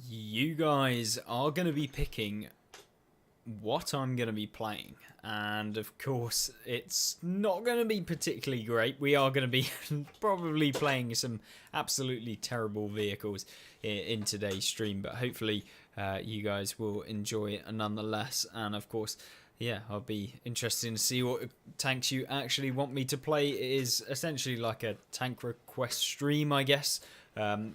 You guys are going to be picking what I'm going to be playing. And of course, it's not going to be particularly great. We are going to be probably playing some absolutely terrible vehicles in today's stream. But hopefully, you guys will enjoy it nonetheless. And of course, yeah, I'll be interested to see what tanks you actually want me to play. It is essentially like a tank request stream, I guess.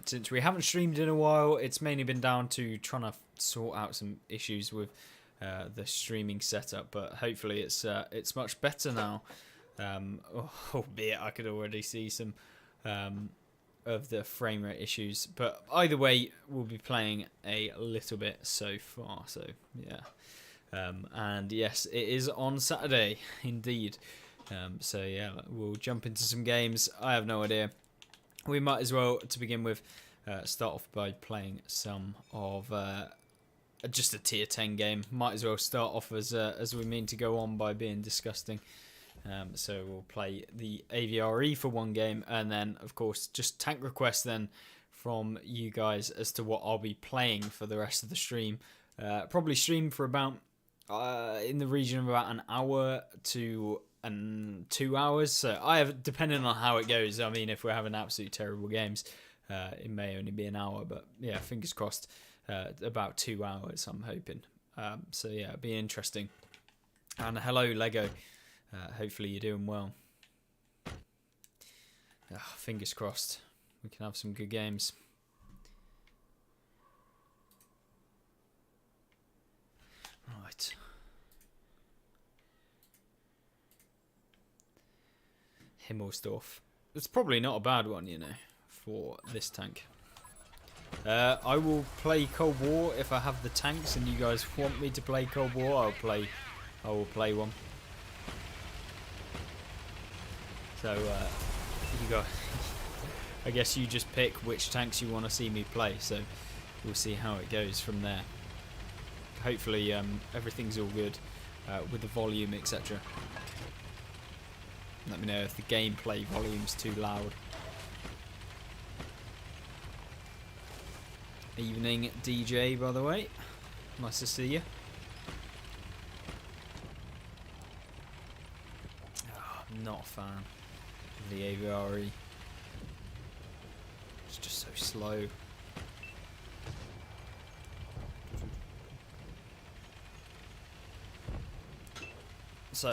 Since we haven't streamed in a while, it's mainly been down to trying to sort out some issues with the streaming setup, but hopefully it's much better now. Albeit I could already see some of the frame rate issues, but either way, we'll be playing a little bit so far. So yeah, and yes, it is on Saturday indeed. So yeah, we'll jump into some games. I have no idea. We might as well, to begin with, start off by playing some of just a tier 10 game. Might as well start off as we mean to go on by being disgusting. So we'll play the Avre for one game, and then of course just tank requests then from you guys as to what I'll be playing for the rest of the stream. Probably stream for about in the region of about an hour to 2 hours. So I have, depending on how it goes. I mean, if we're having absolutely terrible games, it may only be an hour, but yeah, fingers crossed. About 2 hours, I'm hoping. So yeah, it'll be interesting. And hello, Lego. Hopefully you're doing well. Fingers crossed. We can have some good games. Right. Himmelsdorf. It's probably not a bad one, you know, for this tank. I will play Cold War if I have the tanks, and you guys want me to play Cold War. I will play one. So you guys, I guess you just pick which tanks you want to see me play. So we'll see how it goes from there. Hopefully everything's all good with the volume, etc. Let me know if the gameplay volume's too loud. Evening, DJ, by the way. Nice to see you. Oh, I'm not a fan of the Avre. It's just so slow. So,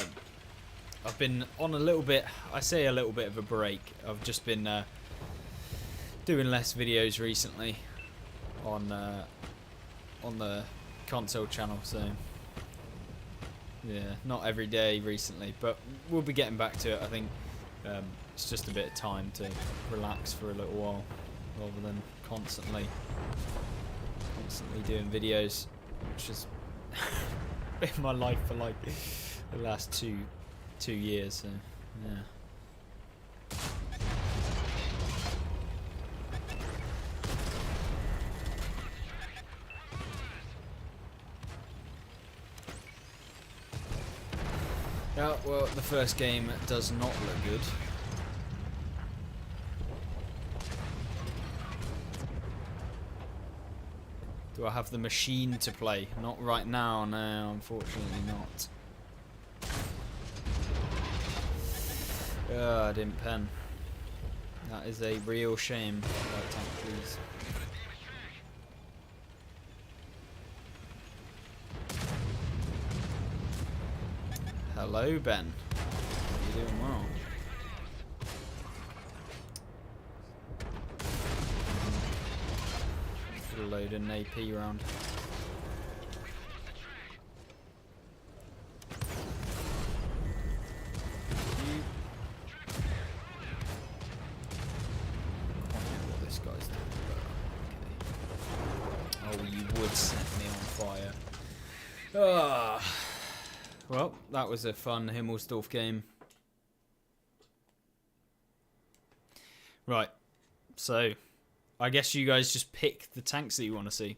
I've been on a little bit, I say a little bit of a break. I've just been doing less videos recently on the console channel, so yeah, not every day recently, but we'll be getting back to it. I think it's just a bit of time to relax for a little while rather than constantly doing videos, which has been my life for like the last two years, so yeah. Yeah, well, the first game does not look good. Do I have the machine to play? Not right now, no, unfortunately not. I didn't pen. That is a real shame. Right tank, please. Hello, Ben. You're doing well. Load an AP round. What this guy's doing, but okay. Oh, you would set me on fire. Ah. Well, that was a fun Himmelsdorf game. Right, so I guess you guys just pick the tanks that you want to see.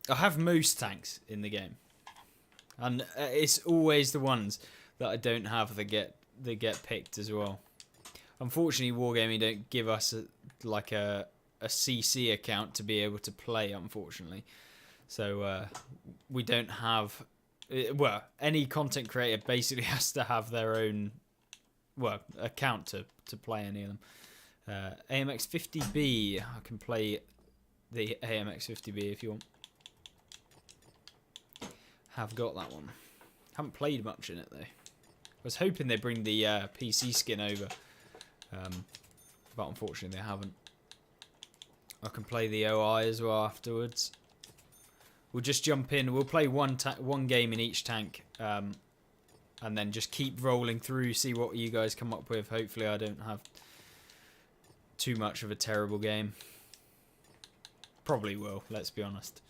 I have most tanks in the game, and it's always the ones that I don't have that get picked as well. Unfortunately, Wargaming don't give us like a CC account to be able to play, unfortunately. So we don't have. Well, any content creator basically has to have their own account to play any of them. AMX 50B, I can play the AMX 50B if you want. Have got that one. Haven't played much in it though. I was hoping they'd bring the PC skin over, but unfortunately they haven't. I can play the OI as well afterwards. We'll just jump in. We'll play one game in each tank, and then just keep rolling through. See what you guys come up with. Hopefully, I don't have too much of a terrible game. Probably will. Let's be honest.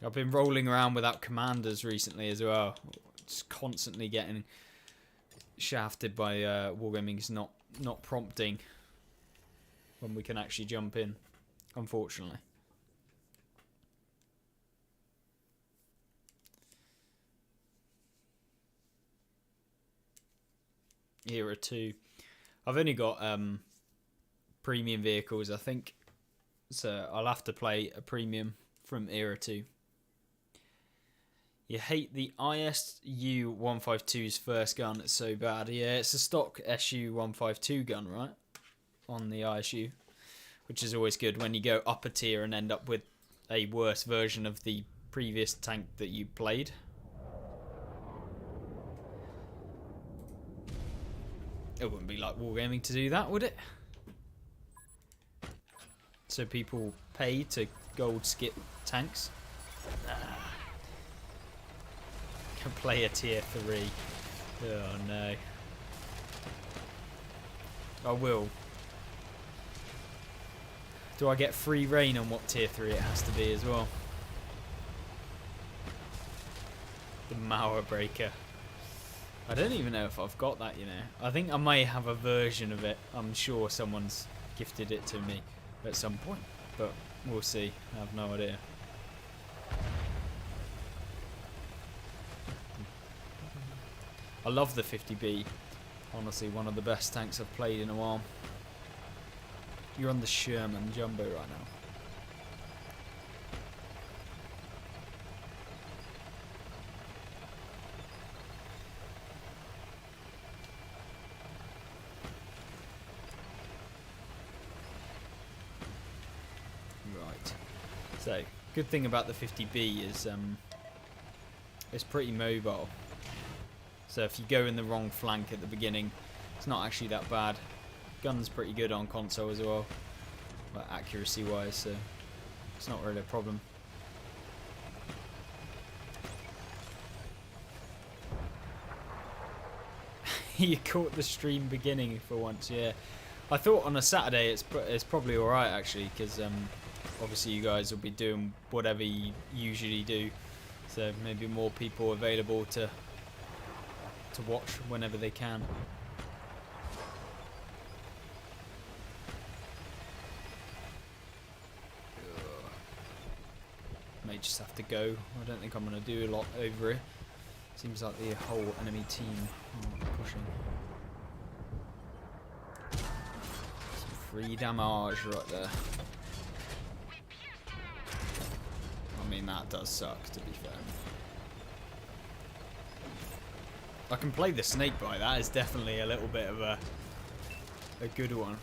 I've been rolling around without commanders recently as well. Just constantly getting shafted by Wargaming's not prompting when we can actually jump in, unfortunately. Era 2. I've only got premium vehicles, I think, so I'll have to play a premium from Era 2. You hate the ISU 152's first gun, it's so bad. Yeah, it's a stock SU 152 gun, right? On the ISU, which is always good when you go up a tier and end up with a worse version of the previous tank that you played. It wouldn't be like Wargaming to do that, would it? So people pay to gold skip tanks. Can play a tier 3. Oh no. I will. Do I get free reign on what tier 3 it has to be as well? The Mauer Breaker. I don't even know if I've got that, you know. I think I may have a version of it. I'm sure someone's gifted it to me at some point, but we'll see. I have no idea. I love the 50B. Honestly, one of the best tanks I've played in a while. You're on the Sherman Jumbo right now. Right. So, good thing about the 50B is it's pretty mobile. So if you go in the wrong flank at the beginning, it's not actually that bad. Gun's pretty good on console as well, like accuracy wise, so it's not really a problem. You caught the stream beginning for once, yeah. I thought on a Saturday it's probably alright actually, because obviously you guys will be doing whatever you usually do, so maybe more people available to watch whenever they can. May just have to go. I don't think I'm going to do a lot over it. Seems like the whole enemy team are pushing. Some free damage right there. I mean, that does suck, to be fair. I can play the snakebite. That is definitely a little bit of a good one.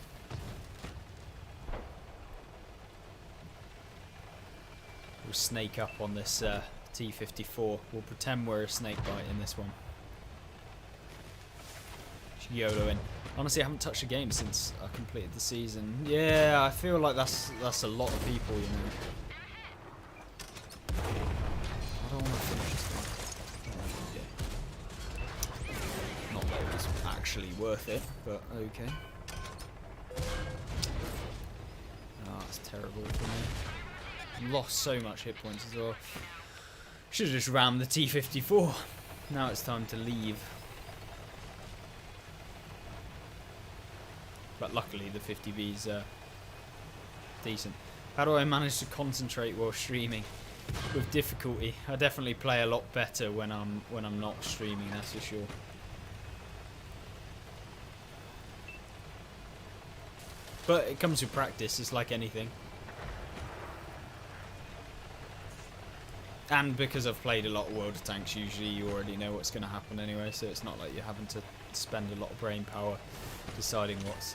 We'll snake up on this T-54. We'll pretend we're a snakebite in this one. Just YOLO in. Honestly, I haven't touched a game since I completed the season. Yeah, I feel like that's a lot of people, you know. I don't want to finish this one. Not that it was actually worth it, but okay. Oh, that's terrible for me. Lost so much hit points as well. Should have just rammed the T-54. Now it's time to leave. But luckily the 50B's decent. How do I manage to concentrate while streaming? With difficulty. I definitely play a lot better when I'm not streaming, that's for sure. But it comes with practice, it's like anything. And because I've played a lot of World of Tanks, usually you already know what's going to happen anyway, so it's not like you're having to spend a lot of brain power deciding what's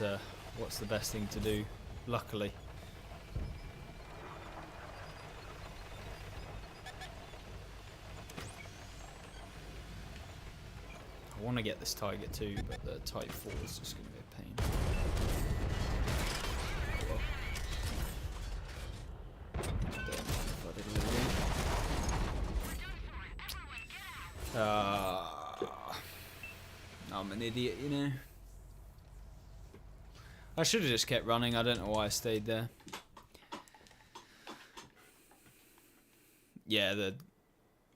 the best thing to do, luckily. I want to get this Tiger too, but the Type 4 is just going to be a pain. I'm an idiot, you know. I should have just kept running. I don't know why I stayed there. Yeah, the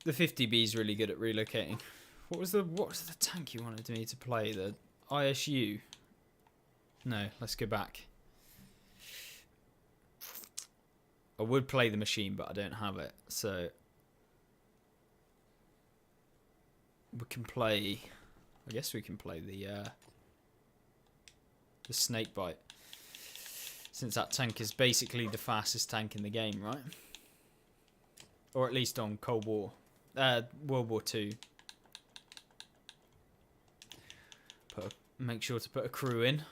50B is really good at relocating. What was the tank you wanted me to play? The ISU? No, let's go back. I would play the machine, but I don't have it, so we can play. I guess we can play the Snakebite, since that tank is basically the fastest tank in the game, right? Or at least on Cold War, World War II. Make sure to put a crew in.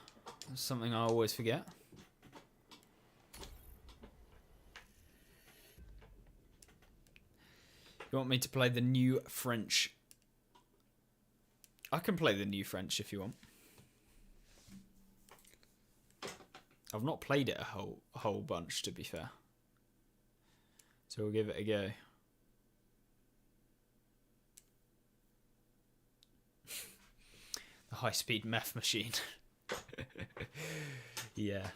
That's something I always forget. You want me to play the new French? I can play the new French if you want. I've not played it a whole bunch, to be fair. So we'll give it a go. The high-speed meth machine. Yeah.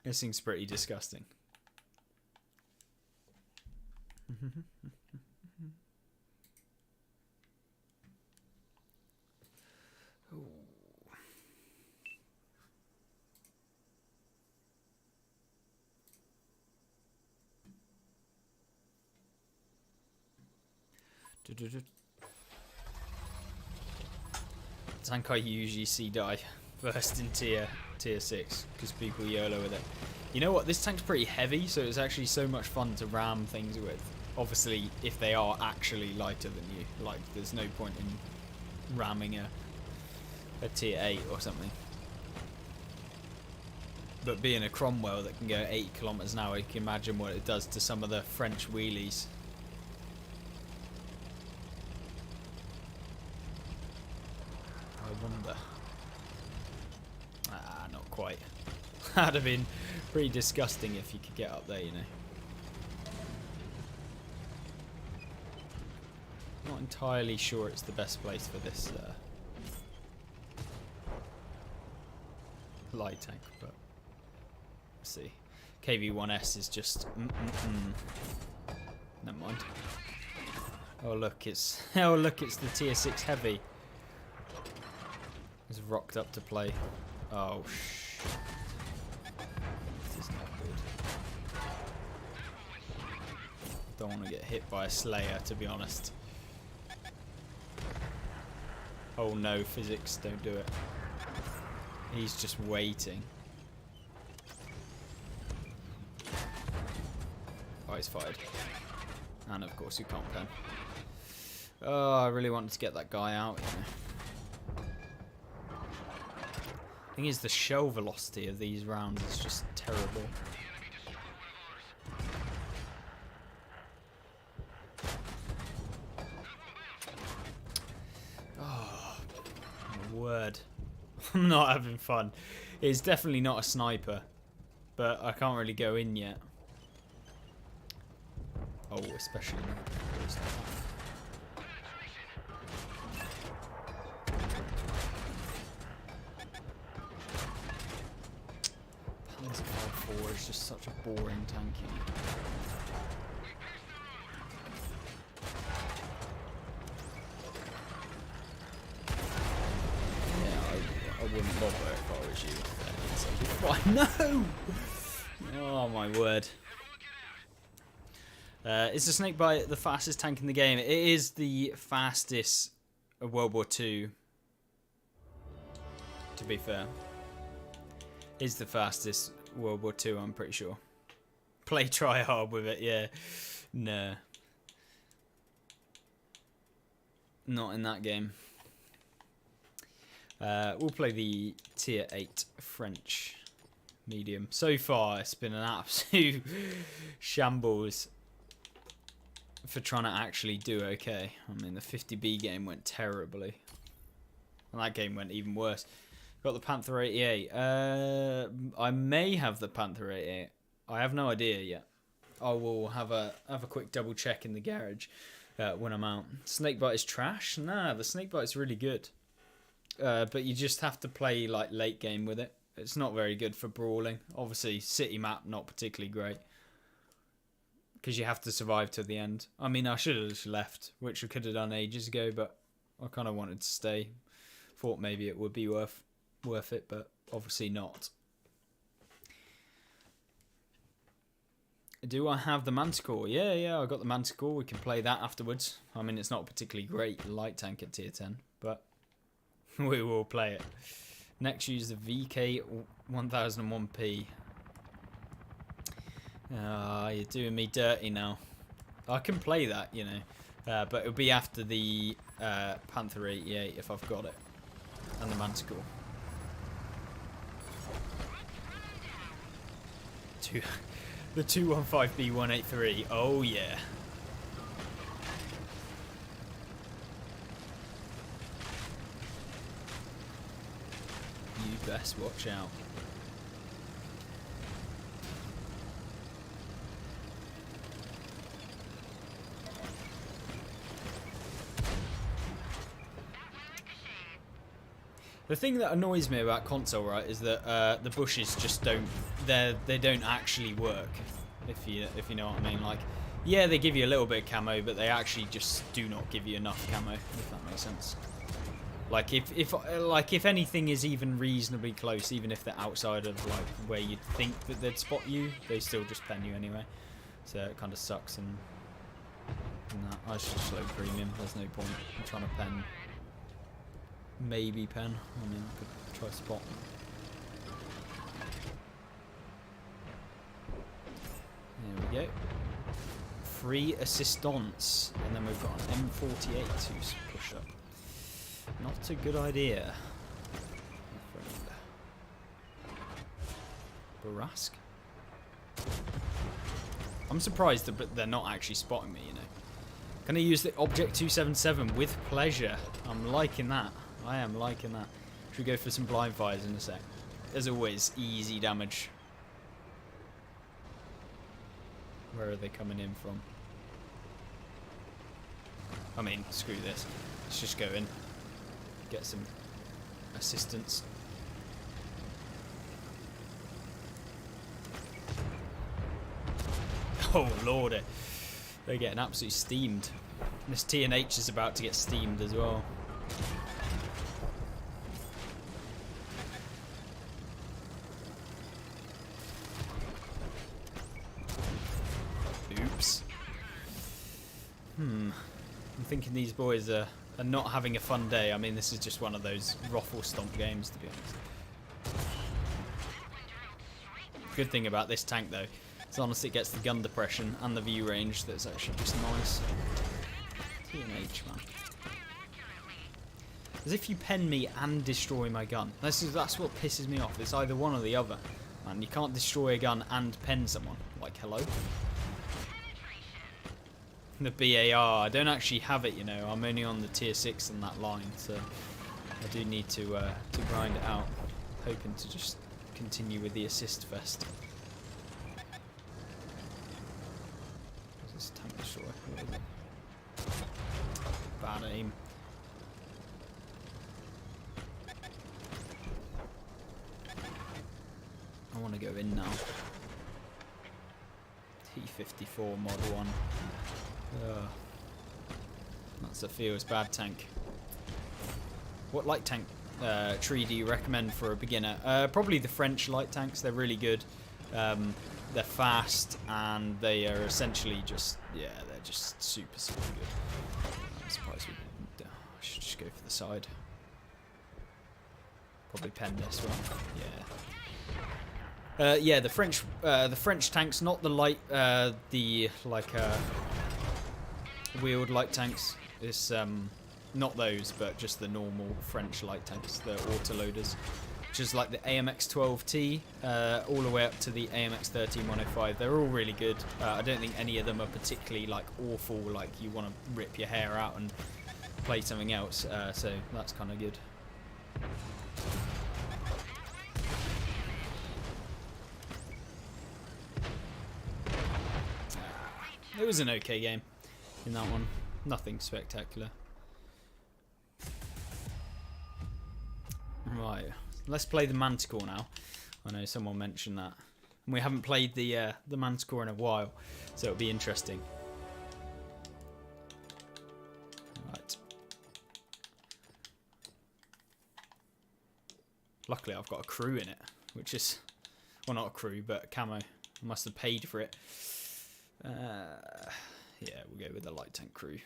This thing's pretty disgusting. Tank I usually see die first in tier 6 because people YOLO with it. You know what? This tank's pretty heavy, so it's actually so much fun to ram things with. Obviously, if they are actually lighter than you, like there's no point in ramming a tier 8 or something. But being a Cromwell that can go 80 kilometers an hour, you can imagine what it does to some of the French wheelies. I wonder. Ah, not quite. That'd have been pretty disgusting if you could get up there, you know. Not entirely sure it's the best place for this light tank, but let's see. KV-1S is just never mind. Oh look, it's the tier 6 heavy. It's rocked up to play. Oh shh. This is not good. Don't want to get hit by a Slayer, to be honest. Oh no, physics, don't do it. He's just waiting. Oh, he's fired. And of course you can't pen. Oh, I really wanted to get that guy out, you know. Thing is, the shell velocity of these rounds is just terrible. Oh, my word. I'm not having fun. It's definitely not a sniper, but I can't really go in yet. Oh, especially not. Panther E100 is just such a boring tank. I wouldn't bother if I was you. No! Oh my word. Is the Snakebite the fastest tank in the game? It is the fastest of World War II. to be fair. Is the fastest World War II, I'm pretty sure. Play try hard with it, yeah. No. Not in that game. We'll play the tier 8 French medium. So far, it's been an absolute shambles for trying to actually do okay. I mean, the 50B game went terribly. And that game went even worse. Got the Panther 88. I may have the Panther 88. I have no idea yet. I will have a quick double check in the garage when I'm out. Snakebite is trash? Nah, the Snakebite is really good. But you just have to play like late game with it. It's not very good for brawling. Obviously, city map not particularly great. Because you have to survive till the end. I mean, I should have just left, which I could have done ages ago, but I kind of wanted to stay. Thought maybe it would be worth it, but obviously not. Do I have the Manticore? Yeah, I got the Manticore. We can play that afterwards. I mean, it's not a particularly great light tank at tier 10, but we will play it. Next, use the VK 1001P. You're doing me dirty now. I can play that, you know, but it'll be after the Panther 88 if I've got it, and the Manticore. The 215B183. Oh yeah. You best watch out. The thing that annoys me about console, right, is that the bushes just don't they don't actually work. If you know what I mean. Like, yeah, they give you a little bit of camo, but they actually just do not give you enough camo. If that makes sense. Like if anything is even reasonably close, even if they're outside of like where you'd think that they'd spot you, they still just pen you anyway. So it kind of sucks. And that I should just load premium. There's no point in trying to pen. Maybe pen. I mean, I could try spot. There we go. Free assistance, and then we've got an M48 to push up. Not a good idea. Barask. I'm surprised that they're not actually spotting me. You know. Can I use the Object 277 with pleasure? I'm liking that. I am liking that. Should we go for some blind fires in a sec? As always, easy damage. Where are they coming in from? I mean, screw this. Let's just go in. Get some assistance. Oh, lordy. They're getting absolutely steamed. This T&H is about to get steamed as well. Oops. I'm thinking these boys are not having a fun day. I mean, this is just one of those ruffle stomp games, to be honest. Good thing about this tank, though, is honestly it gets the gun depression and the view range that's actually just nice. T&H, man. As if you pen me and destroy my gun. That's what pisses me off. It's either one or the other. Man, you can't destroy a gun and pen someone. Like, hello? The BAR, I don't actually have it, you know. I'm only on the tier 6 on that line, so I do need to grind it out. Hoping to just continue with the assist fest. What's this tank destroyer? What is it? Bad aim. I want to go in now. T54 mod 1. That's a feels bad tank. What light tank tree do you recommend for a beginner? Probably the French light tanks. They're really good. They're fast and they are essentially just, yeah, they're just super, super good. I'm surprised we didn't. I should just go for the side. Probably pen this one. Yeah. Yeah, the French tanks, not the light, wheeled light tanks. It's not those, but just the normal French light tanks, the autoloaders, which is like the AMX-12T, all the way up to the AMX-13-105. They're all really good. I don't think any of them are particularly like awful, like you want to rip your hair out and play something else. So that's kind of good. It was an okay game in that one. Nothing spectacular. Right, let's play the Manticore now. I know someone mentioned that. And we haven't played the Manticore in a while, so it'll be interesting. Right. Luckily I've got a crew in it, which is, well, not a crew, but a camo. I must have paid for it. Yeah, we'll go with the light tank crew.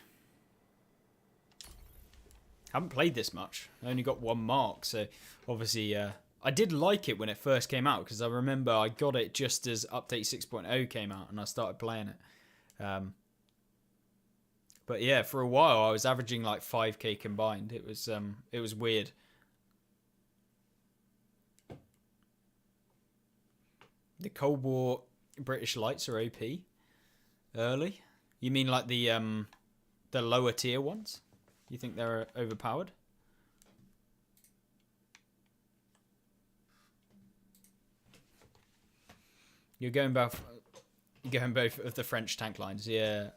Haven't played this much. I only got 1 mark, so obviously I did like it when it first came out, because I remember I got it just as Update 6.0 came out and I started playing it. But yeah, for a while I was averaging like 5k combined. It was weird. The Cold War British lights are OP early. You mean like the lower tier ones? You think they're overpowered? You're going both of the French tank lines, yeah.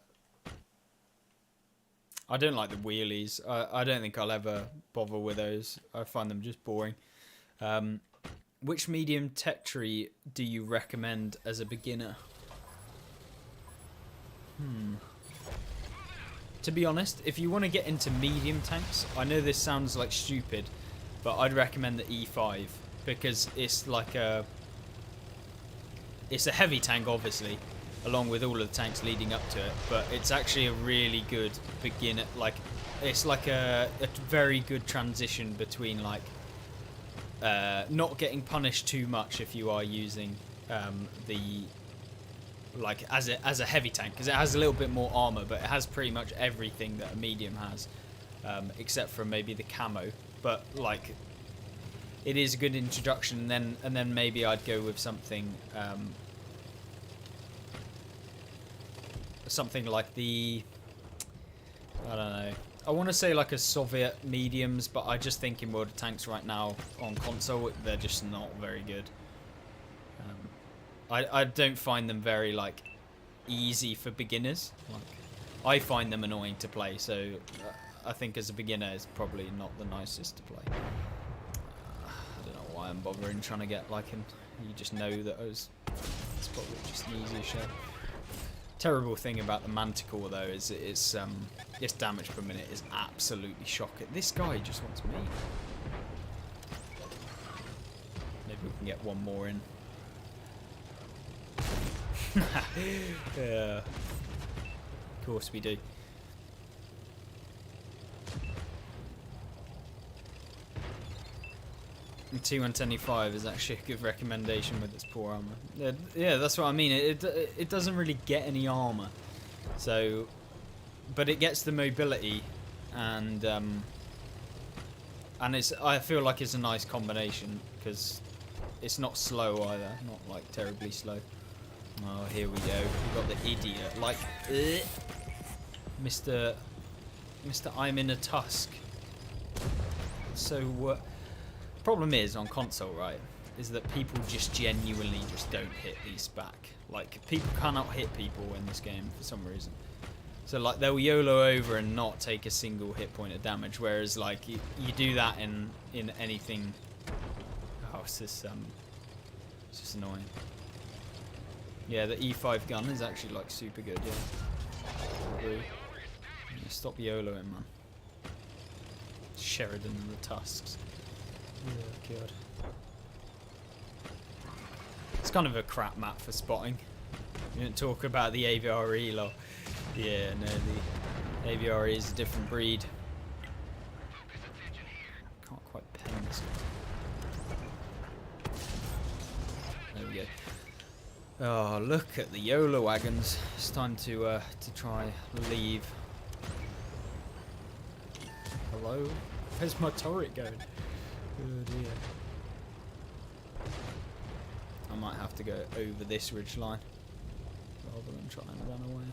I don't like the wheelies. I don't think I'll ever bother with those. I find them just boring. Which medium tech tree do you recommend as a beginner? To be honest, if you want to get into medium tanks, I know this sounds like stupid, but I'd recommend the E5 because it's like it's a heavy tank, obviously, along with all of the tanks leading up to it, but it's actually a really good beginner. Like, it's like a very good transition between like not getting punished too much if you are using the like as a heavy tank, because it has a little bit more armor, but it has pretty much everything that a medium has, except for maybe the camo. But like, it is a good introduction. And then maybe I'd go with something something like the, I don't know, I want to say like a Soviet mediums, but I just think in World of Tanks right now on console they're just not very good. I don't find them very like easy for beginners. Like, I find them annoying to play, so I think as a beginner it's probably not the nicest to play. I don't know why I'm bothering trying to get like an. You just know that it's probably just an easier shot. Terrible thing about the Manticore though is its damage per minute is absolutely shocking. This guy just wants me. Maybe we can get one more in. Yeah. Of course we do. The T175 is actually a good recommendation with its poor armor. Yeah, that's what I mean. It doesn't really get any armor, so, but it gets the mobility, and I feel like it's a nice combination because it's not slow either, not like terribly slow. Oh, here we go. We've got the idiot, like, Mr. I'm in a tusk. So, problem is on console, right, is that people just genuinely just don't hit these back. Like, people cannot hit people in this game for some reason. So, like, they'll YOLO over and not take a single hit point of damage, whereas, like, you do that in anything. Oh, it's just annoying. Yeah, the E5 gun is actually like super good, yeah. Yeah, stop YOLOing, man. Sheridan and the Tusks. Yeah, God. It's kind of a crap map for spotting. You didn't talk about the Avre, lol. Yeah, no, the Avre is a different breed. Can't quite pen this one. Oh, look at the YOLO wagons. It's time to try leave. Hello? Where's my turret going? Oh dear. I might have to go over this ridge line rather than try and run away.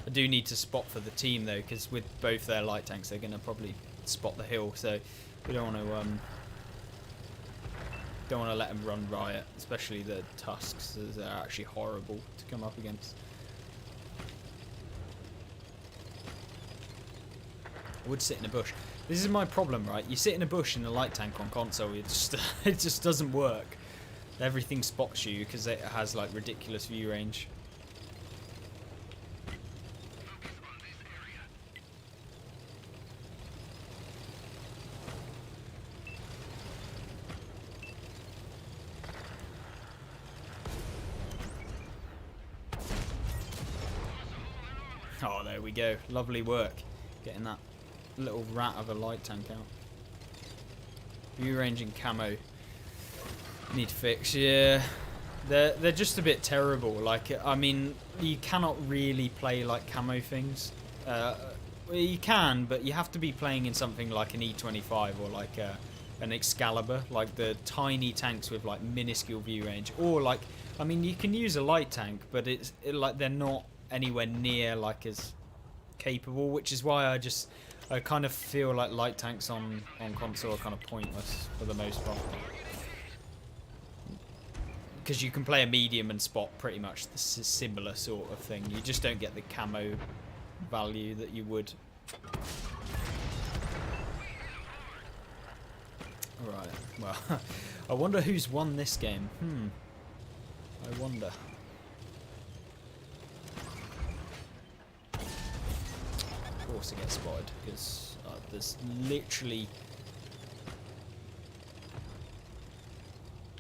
I do need to spot for the team though, because with both their light tanks, they're going to probably spot the hill. So we don't want to let them run riot, especially the Tusks. They're actually horrible to come up against. I would sit in a bush. This is my problem, right? You sit in a bush in a light tank on console, it just doesn't work. Everything spots you because it has like ridiculous view range. Oh, there we go. Lovely work. Getting that little rat of a light tank out. View range and camo. Need to fix, yeah. They're just a bit terrible. Like, I mean, you cannot really play like camo things. Well, you can, but you have to be playing in something like an E25 or like an Excalibur, like the tiny tanks with like minuscule view range. Or like, I mean, you can use a light tank, but like they're not anywhere near like as capable, which is why I kind of feel like light tanks on console are kind of pointless for the most part, because you can play a medium and spot pretty much the similar sort of thing. You just don't get the camo value that you would. Alright, well, I wonder who's won this game. I wonder. Of course it gets spotted, because there's literally...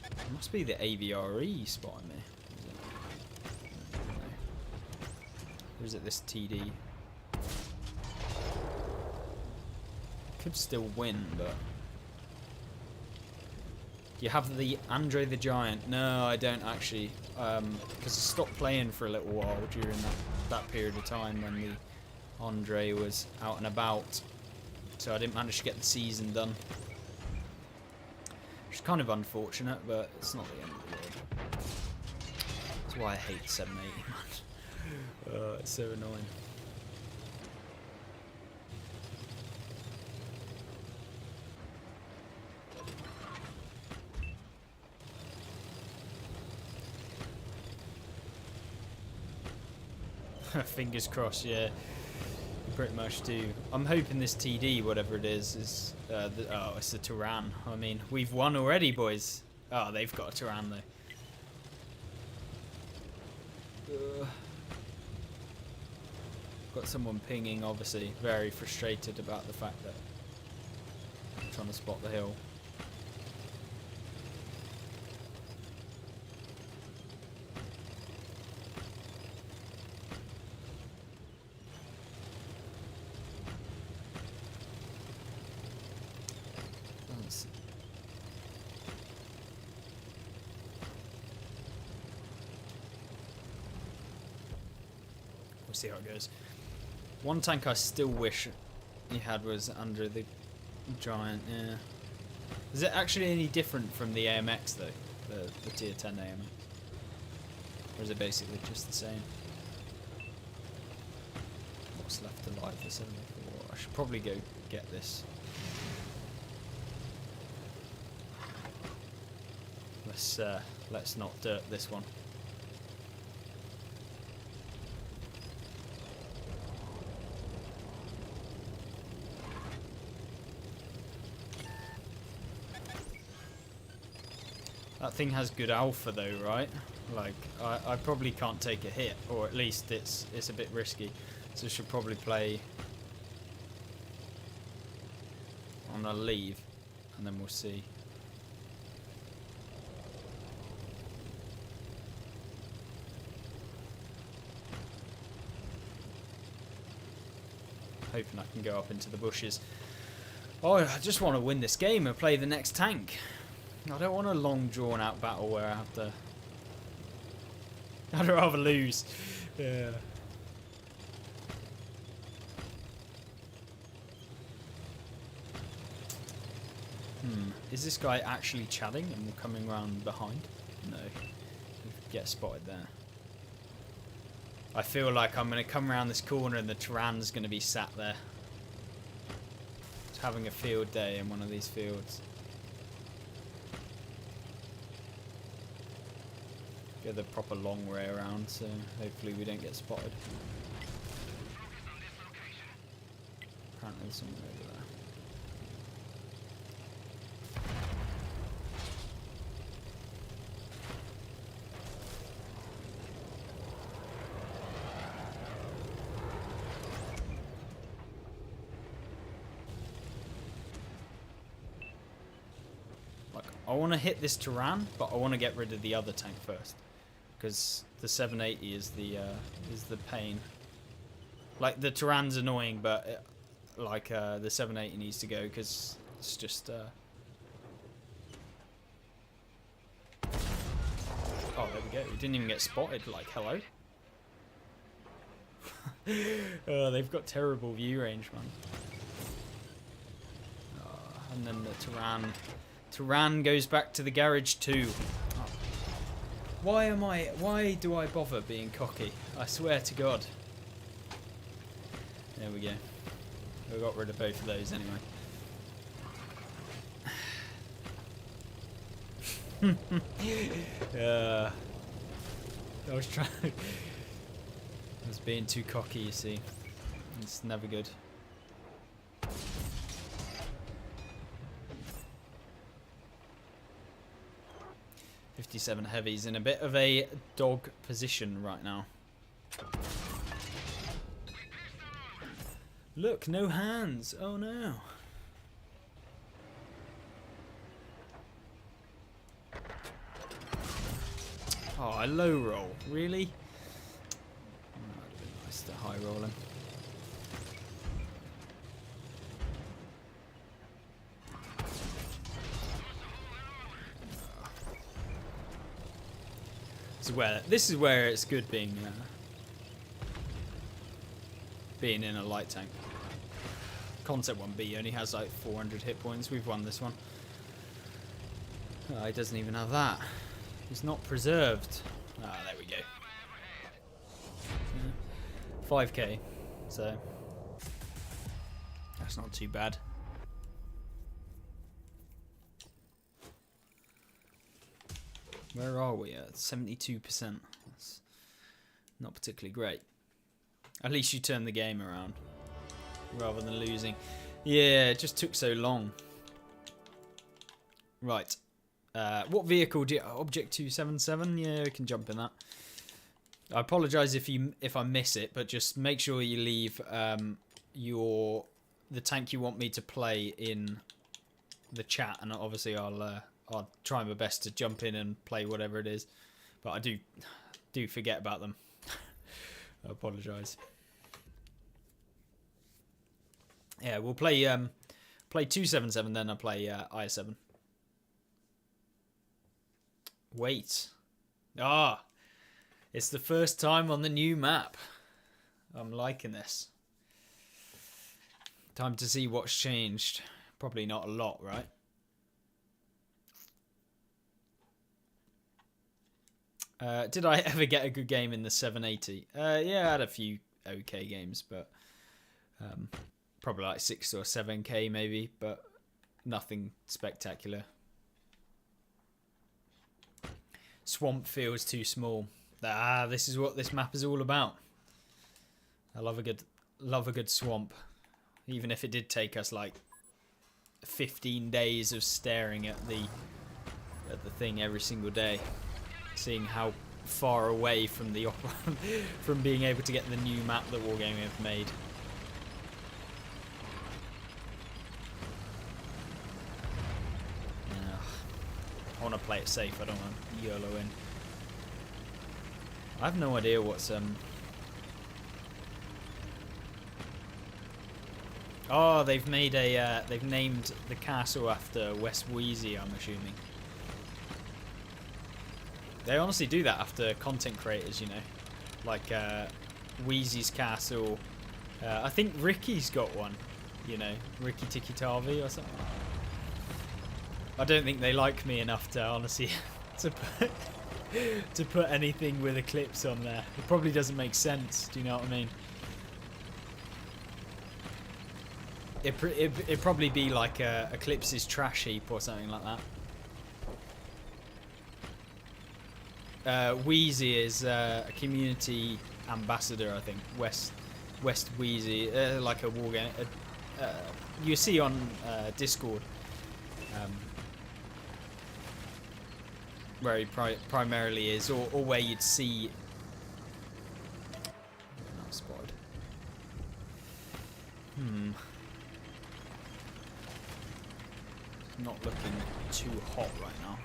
It must be the Avre spotting me. Or is it this TD? Could still win, but... Do you have the Andre the Giant? No, I don't actually. Because I stopped playing for a little while during that period of time when the Andre was out and about, so I didn't manage to get the season done, which is kind of unfortunate, but it's not the end of the world. That's why I hate 780, man. It's so annoying. Fingers crossed, yeah. Pretty much do. I'm hoping this TD, whatever it is oh, it's the Turan. I mean, we've won already, boys. Oh, they've got a Turan though. Got someone pinging, obviously, very frustrated about the fact that I'm trying to spot the hill. We'll see how it goes. One tank I still wish he had was under the Giant, yeah. Is it actually any different from the AMX though? The tier 10 AMX? Or is it basically just the same? What's left alive for 74? I should probably go get this. Let's not dirt this one. That thing has good alpha though, right? Like, I probably can't take a hit, or at least it's a bit risky. So I should probably play on a leave, and then we'll see. Hoping I can go up into the bushes. Oh, I just want to win this game and play the next tank. I don't want a long drawn out battle where I have to... I'd rather lose. Yeah. Is this guy actually chatting and coming around behind? No. Get spotted there. I feel like I'm going to come around this corner and the Tyran's going to be sat there. Just having a field day in one of these fields. Go the proper long way around, so hopefully we don't get spotted. Apparently there's someone over there. I want to hit this Tyran, but I want to get rid of the other tank first, because the 780 is the pain. Like the Tyran's annoying, but the 780 needs to go because it's just. Oh, there we go. We didn't even get spotted. Like, hello. Oh, they've got terrible view range, man. Oh, and then the Tyran goes back to the garage too. Oh. Why do I bother being cocky? I swear to God. There we go. We got rid of both of those anyway. I was trying. I was being too cocky, you see. It's never good. .57 heavies in a bit of a dog position right now. Look, no hands. Oh no. Oh, I low roll. Really? Oh, that'd have been nice to high roll him. This is where it's good being in a light tank. Concept 1B only has like 400 hit points. We've won this one. Oh, he doesn't even have that. He's not preserved. Ah, there we go. 5k. So that's not too bad. Where are we at? 72%. That's not particularly great. At least you turn the game around rather than losing. Yeah, it just took so long. Right. What vehicle do you... Object 277? Yeah, we can jump in that. I apologise if I miss it, but just make sure you leave the tank you want me to play in the chat, and obviously I'll try my best to jump in and play whatever it is, but I do forget about them. I apologise. Yeah, we'll play 277, then I'll play I7. Wait. Ah, it's the first time on the new map. I'm liking this. Time to see what's changed. Probably not a lot, right? Did I ever get a good game in the 780? Yeah, I had a few okay games, but probably like 6 or 7k maybe, but nothing spectacular. Swamp feels too small. Ah, this is what this map is all about. I love a good swamp, even if it did take us like 15 days of staring at the thing every single day, seeing how far away from the from being able to get the new map that Wargaming have made. I want to play it safe. I don't want to YOLO in. I have no idea what's Oh, they've made a they've named the castle after West Wheezy, I'm assuming. They honestly do that after content creators, you know, like Wheezy's Castle. I think Ricky's got one, you know, Ricky Tiki Tavi or something. I don't think they like me enough to honestly to put anything with Eclipse on there. It probably doesn't make sense. Do you know what I mean? It'd probably be like Eclipse's trash heap or something like that. Wheezy is a community ambassador, I think. West Wheezy, like a war game. You see on Discord, where he primarily is, or where you'd see. Not spotted. Not looking too hot right now.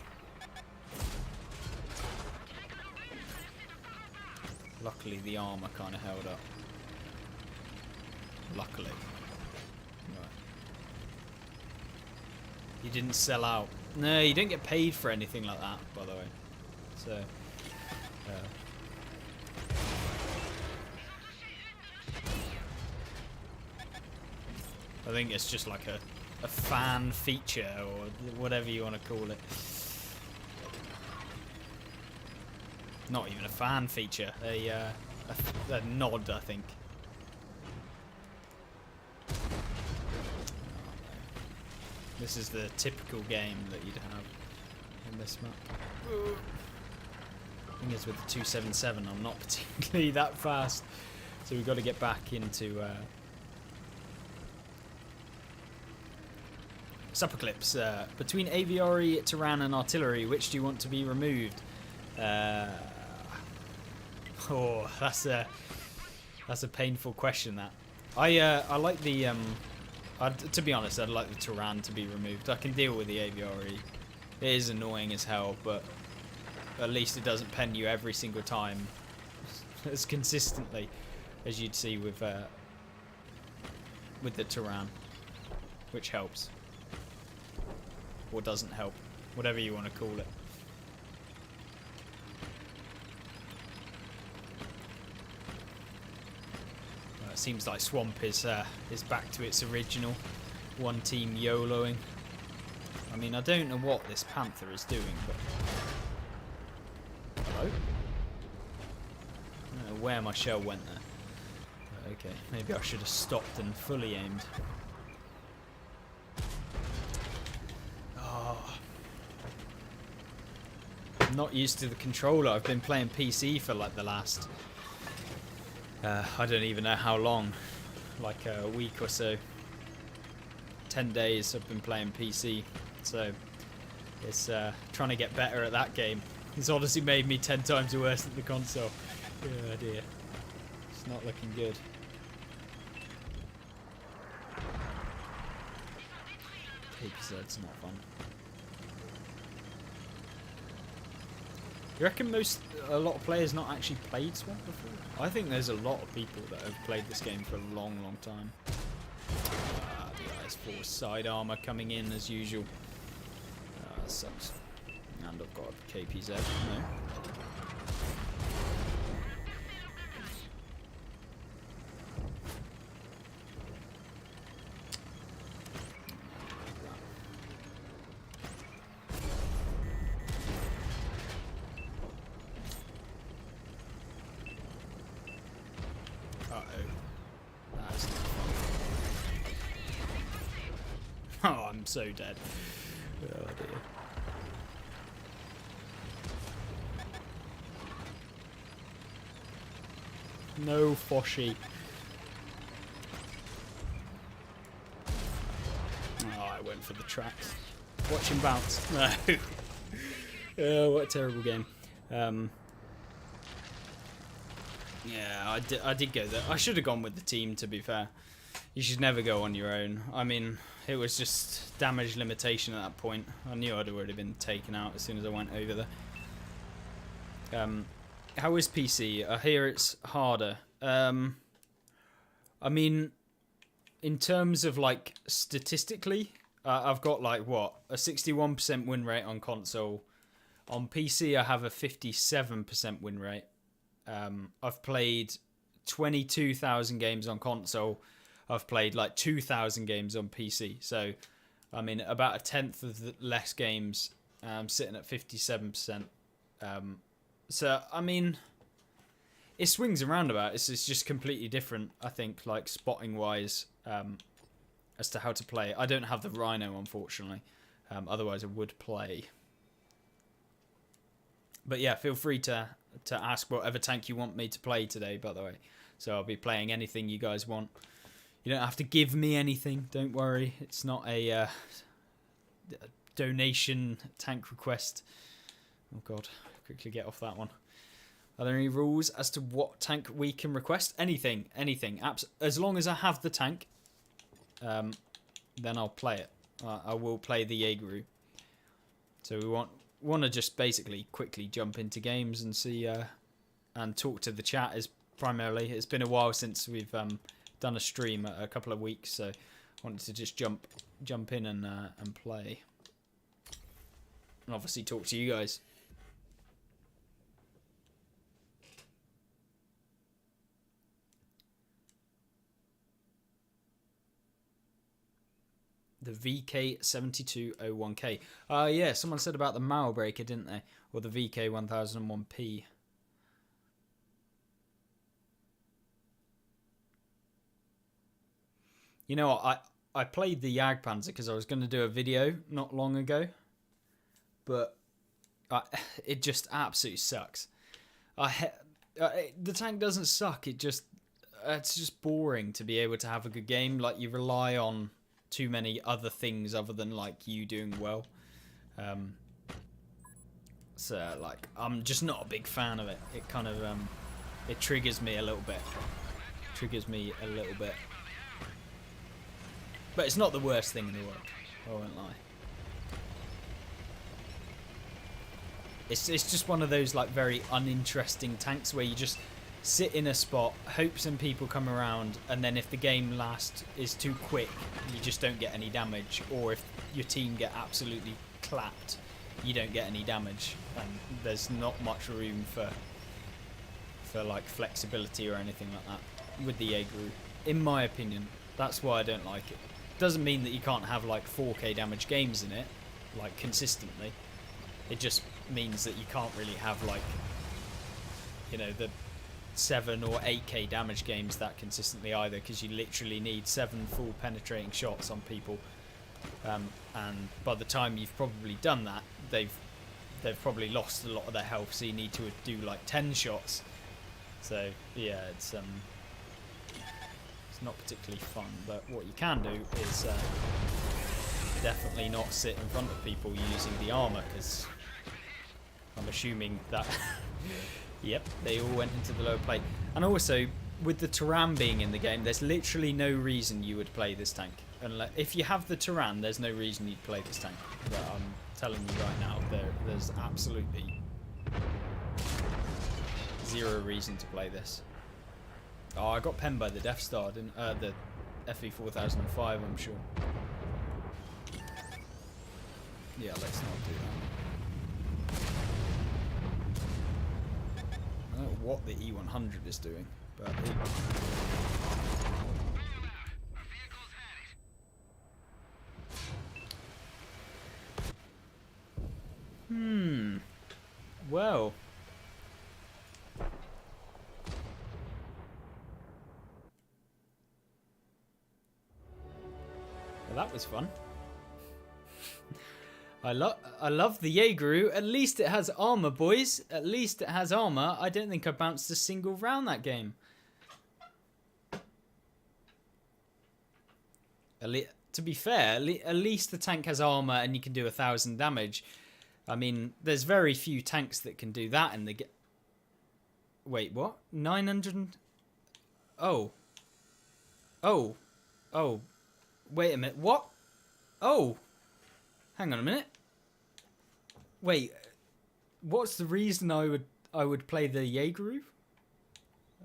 Luckily the armor kind of held up. Luckily. Right. You didn't sell out. No, you didn't get paid for anything like that, by the way. So, I think it's just like a fan feature or whatever you want to call it. Not even a fan feature, a nod, I think. This is the typical game that you'd have on this map. The thing is, with the 277, I'm not particularly that fast, so we've got to get back into Eclipse. Between aviary, Terran, and artillery, which do you want to be removed? Oh, that's a painful question. That I like the to be honest, I'd like the Terran to be removed. I can deal with the aviary. It is annoying as hell, but at least it doesn't pen you every single time as consistently as you'd see with the Terran, which helps. Or doesn't help, whatever you want to call it. It seems like Swamp is back to its original one-team YOLOing. I mean, I don't know what this Panther is doing, but hello? I don't know where my shell went there. Okay, maybe I should have stopped and fully aimed. Not used to the controller. I've been playing PC for like the last I don't even know how long, like a week or so. 10 days I've been playing PC, so it's trying to get better at that game. It's honestly made me 10 times worse at the console. Oh dear, it's not looking good. KPZ's not fun. You reckon a lot of players not actually played Swamp before? I think there's a lot of people that have played this game for a long, long time. The IS-4 side armor coming in as usual. That sucks. And I've got KPZ. No. Oh, I'm so dead. Oh dear. No Foshi. Oh, I went for the tracks. Watch him bounce. No. Oh, what a terrible game. Yeah, I did go there. I should have gone with the team, to be fair. You should never go on your own. I mean, it was just damage limitation at that point. I knew I'd already been taken out as soon as I went over there. How is PC? I hear it's harder. I mean, in terms of like statistically, I've got like what, a 61% win rate on console. On PC, I have a 57% win rate. I've played 22,000 games on console. I've played like 2,000 games on PC. So, I mean, about a tenth of the less games, sitting at 57%. So, I mean, it swings around about. It's just completely different, I think, like spotting-wise, as to how to play. I don't have the Rhino, unfortunately. Otherwise, I would play. But yeah, feel free to ask whatever tank you want me to play today, by the way. So I'll be playing anything you guys want. You don't have to give me anything, don't worry. It's not a donation tank request. Oh god, quickly get off that one. Are there any rules as to what tank we can request? Anything. As long as I have the tank, then I'll play it. I will play the Jaeger. So we want to just basically quickly jump into games and see and talk to the chat is primarily. It's been a while since we've done a stream, a couple of weeks, so I wanted to just jump in and play, and obviously talk to you guys. The VK7201K. Yeah, someone said about the Mile Breaker, didn't they? Or the VK1001P. You know what? I played the Jagdpanzer because I was going to do a video not long ago. But it just absolutely sucks. The tank doesn't suck. It's just boring to be able to have a good game. Like, you rely on too many other things other than like you doing well. So like, I'm just not a big fan of it. It kind of it triggers me a little bit. But it's not the worst thing in the world, I won't lie. It's just one of those like very uninteresting tanks where you just sit in a spot, hope some people come around, and then if the game is too quick, you just don't get any damage. Or if your team get absolutely clapped, you don't get any damage, and there's not much room for like flexibility or anything like that with the Jaeger, in my opinion. That's why I don't like it. Doesn't mean that you can't have like 4k damage games in it, like consistently. It just means that you can't really have like, you know, the 7 or 8k damage games that consistently either, because you literally need 7 full penetrating shots on people, and by the time you've probably done that, they've probably lost a lot of their health, so you need to do like 10 shots. So yeah, it's not particularly fun. But what you can do is definitely not sit in front of people using the armor, because I'm assuming that yep, they all went into the lower plate. And also, with the Turan being in the game, there's literally no reason you would play this tank. Unless, if you have the Turan, there's no reason you'd play this tank. But I'm telling you right now, there's absolutely zero reason to play this. Oh, I got penned by the Death Star, didn't the FE4005, I'm sure. Yeah, let's not do that. I don't know what the E100 is doing, but well, that was fun. I love the Jaeger. At least it has armor, boys. At least it has armor. I don't think I bounced a single round that game. To be fair, at least the tank has armor and you can do 1,000 damage. I mean, there's very few tanks that can do that in the game. Wait, what? 900? Oh. Wait a minute. What? Oh. Hang on a minute. Wait. What's the reason I would play the Jaeger?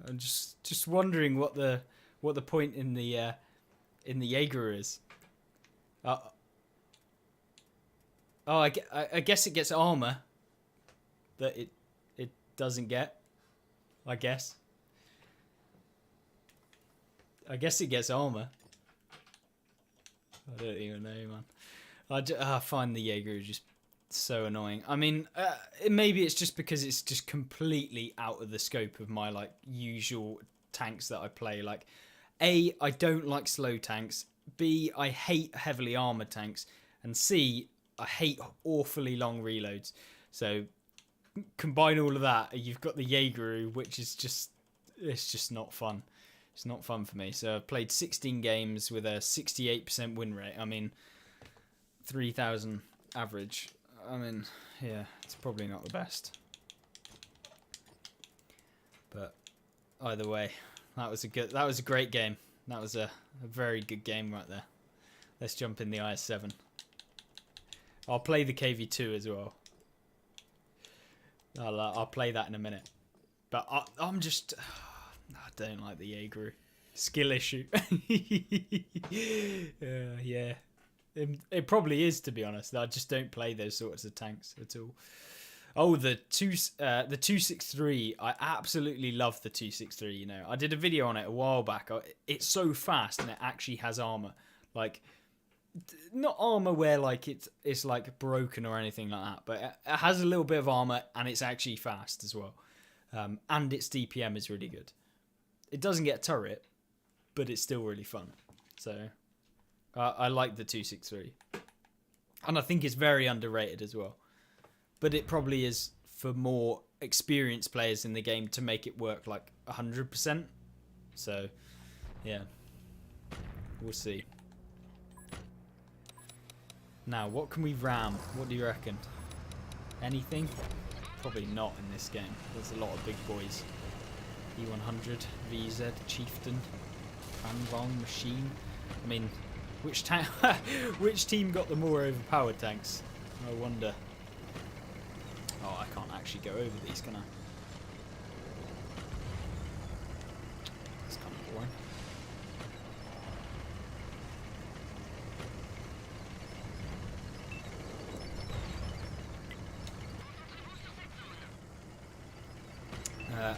I'm just wondering what the point in the Jaeger is. Oh, I guess it gets armor, that it doesn't get. I guess. I guess it gets armor. I don't even know, man. I find the Jaeger just so annoying. I mean, maybe it's just because it's just completely out of the scope of my like usual tanks that I play. Like, A, I don't like slow tanks. B, I hate heavily armored tanks. And C, I hate awfully long reloads. So combine all of that, you've got the Jaeger, which is just, it's just not fun. It's not fun for me. So I've played 16 games with a 68% win rate. I mean, 3,000 average. I mean, yeah, it's probably not the best. But either way, that was a great game. That was a very good game right there. Let's jump in the IS-7. I'll play the KV-2 as well. I'll play that in a minute. But I'm just... I don't like the Jaeger. Skill issue. Yeah. It probably is, to be honest. I just don't play those sorts of tanks at all. Oh, the 263. I absolutely love the 263, you know. I did a video on it a while back. It's so fast and it actually has armor. Like, not armor where like it's like broken or anything like that, but it has a little bit of armor and it's actually fast as well. And its DPM is really good. It doesn't get a turret, but it's still really fun. So I like the 263. And I think it's very underrated as well. But it probably is for more experienced players in the game to make it work like 100%. So, yeah. We'll see. Now, what can we ram? What do you reckon? Anything? Probably not in this game. There's a lot of big boys. E100, VZ, Chieftain, Fanvong, Machine. I mean, which team got the more overpowered tanks? I wonder. Oh, I can't actually go over these, can I? It's kind of boring.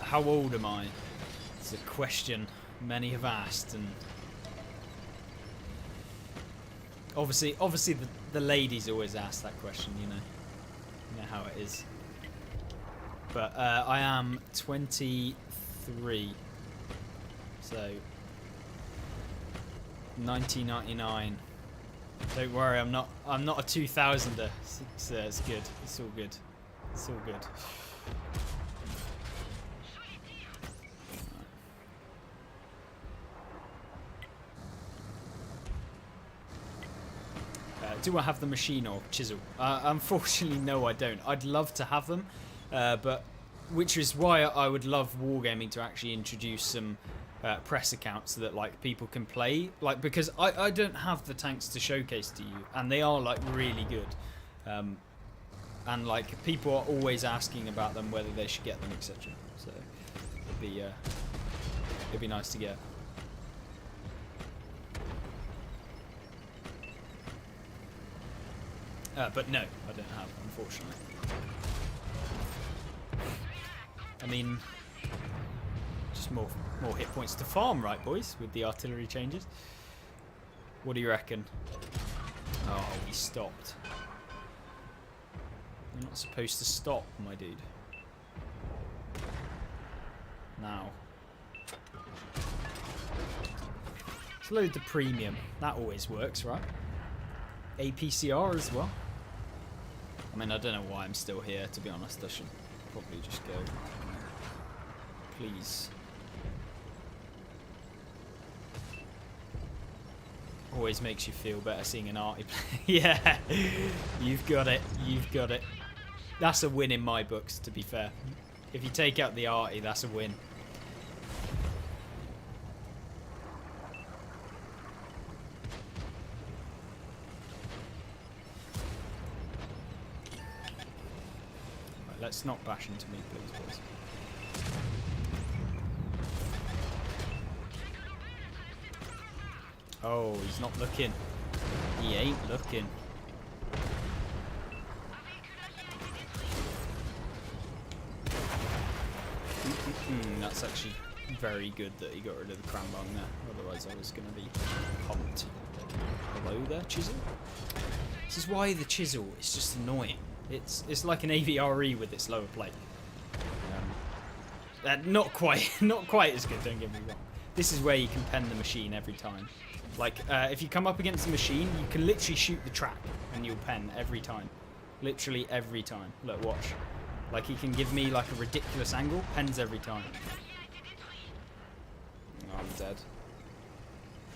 How old am I? It's a question many have asked, and obviously the ladies always ask that question, you know how it is. But I am 23, so 1999. Don't worry, I'm not a 2000er. It's good. It's all good. It's all good. Do I have the machine or chisel? Unfortunately, no, I don't. I'd love to have them, but which is why I would love Wargaming to actually introduce some press accounts so that like people can play. Like, because I don't have the tanks to showcase to you, and they are like really good, and like people are always asking about them, whether they should get them, etc. So it'd be nice to get. But no, I don't have, unfortunately. I mean, just more hit points to farm, right, boys, with the artillery changes. What do you reckon? Oh, he stopped. You're not supposed to stop, my dude. Now. Let's load the premium. That always works, right? APCR as well. I mean, I don't know why I'm still here, to be honest. I should probably just go. Please. Always makes you feel better seeing an arty play. Yeah, you've got it. You've got it. That's a win in my books, to be fair. If you take out the arty, that's a win. Let's not bash into me, please, boys. Oh, he's not looking. He ain't looking. that's actually very good that he got rid of the cram bung there. Otherwise I was going to be pumped. Hello there, chisel. This is why the chisel is just annoying. It's like an AVRE with its lower plate. Not quite as good, don't get me wrong. This is where you can pen the machine every time. Like, if you come up against the machine, you can literally shoot the track and you'll pen every time. Literally every time. Look, watch. Like, he can give me like a ridiculous angle, pens every time. Oh, I'm dead.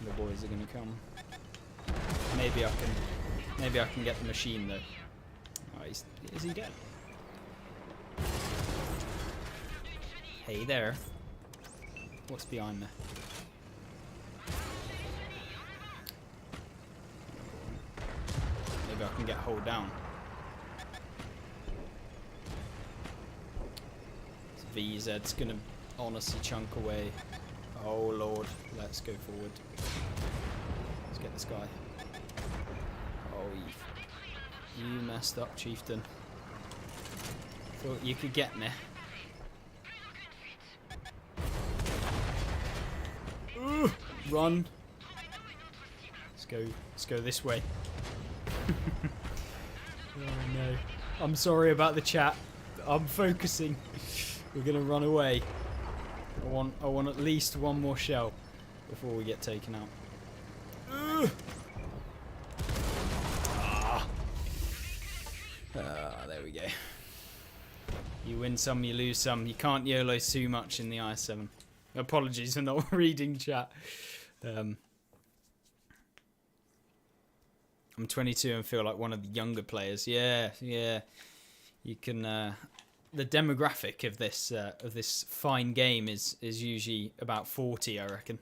The boys are gonna come. Maybe I can get the machine though. Oh, is he dead? Hey there. What's behind me? Maybe I can get hold down. This VZ's gonna honestly chunk away. Oh lord, let's go forward. Let's get this guy. Oh, you messed up, chieftain. Thought you could get me. Ooh, run. Let's go this way. Oh no. I'm sorry about the chat. I'm focusing. We're gonna run away. I want at least one more shell before we get taken out. There we go. You win some, you lose some. You can't YOLO too much in the i7. Apologies for not reading chat. I'm 22 and feel like one of the younger players. Yeah. You can. The demographic of this fine game is usually about 40, I reckon.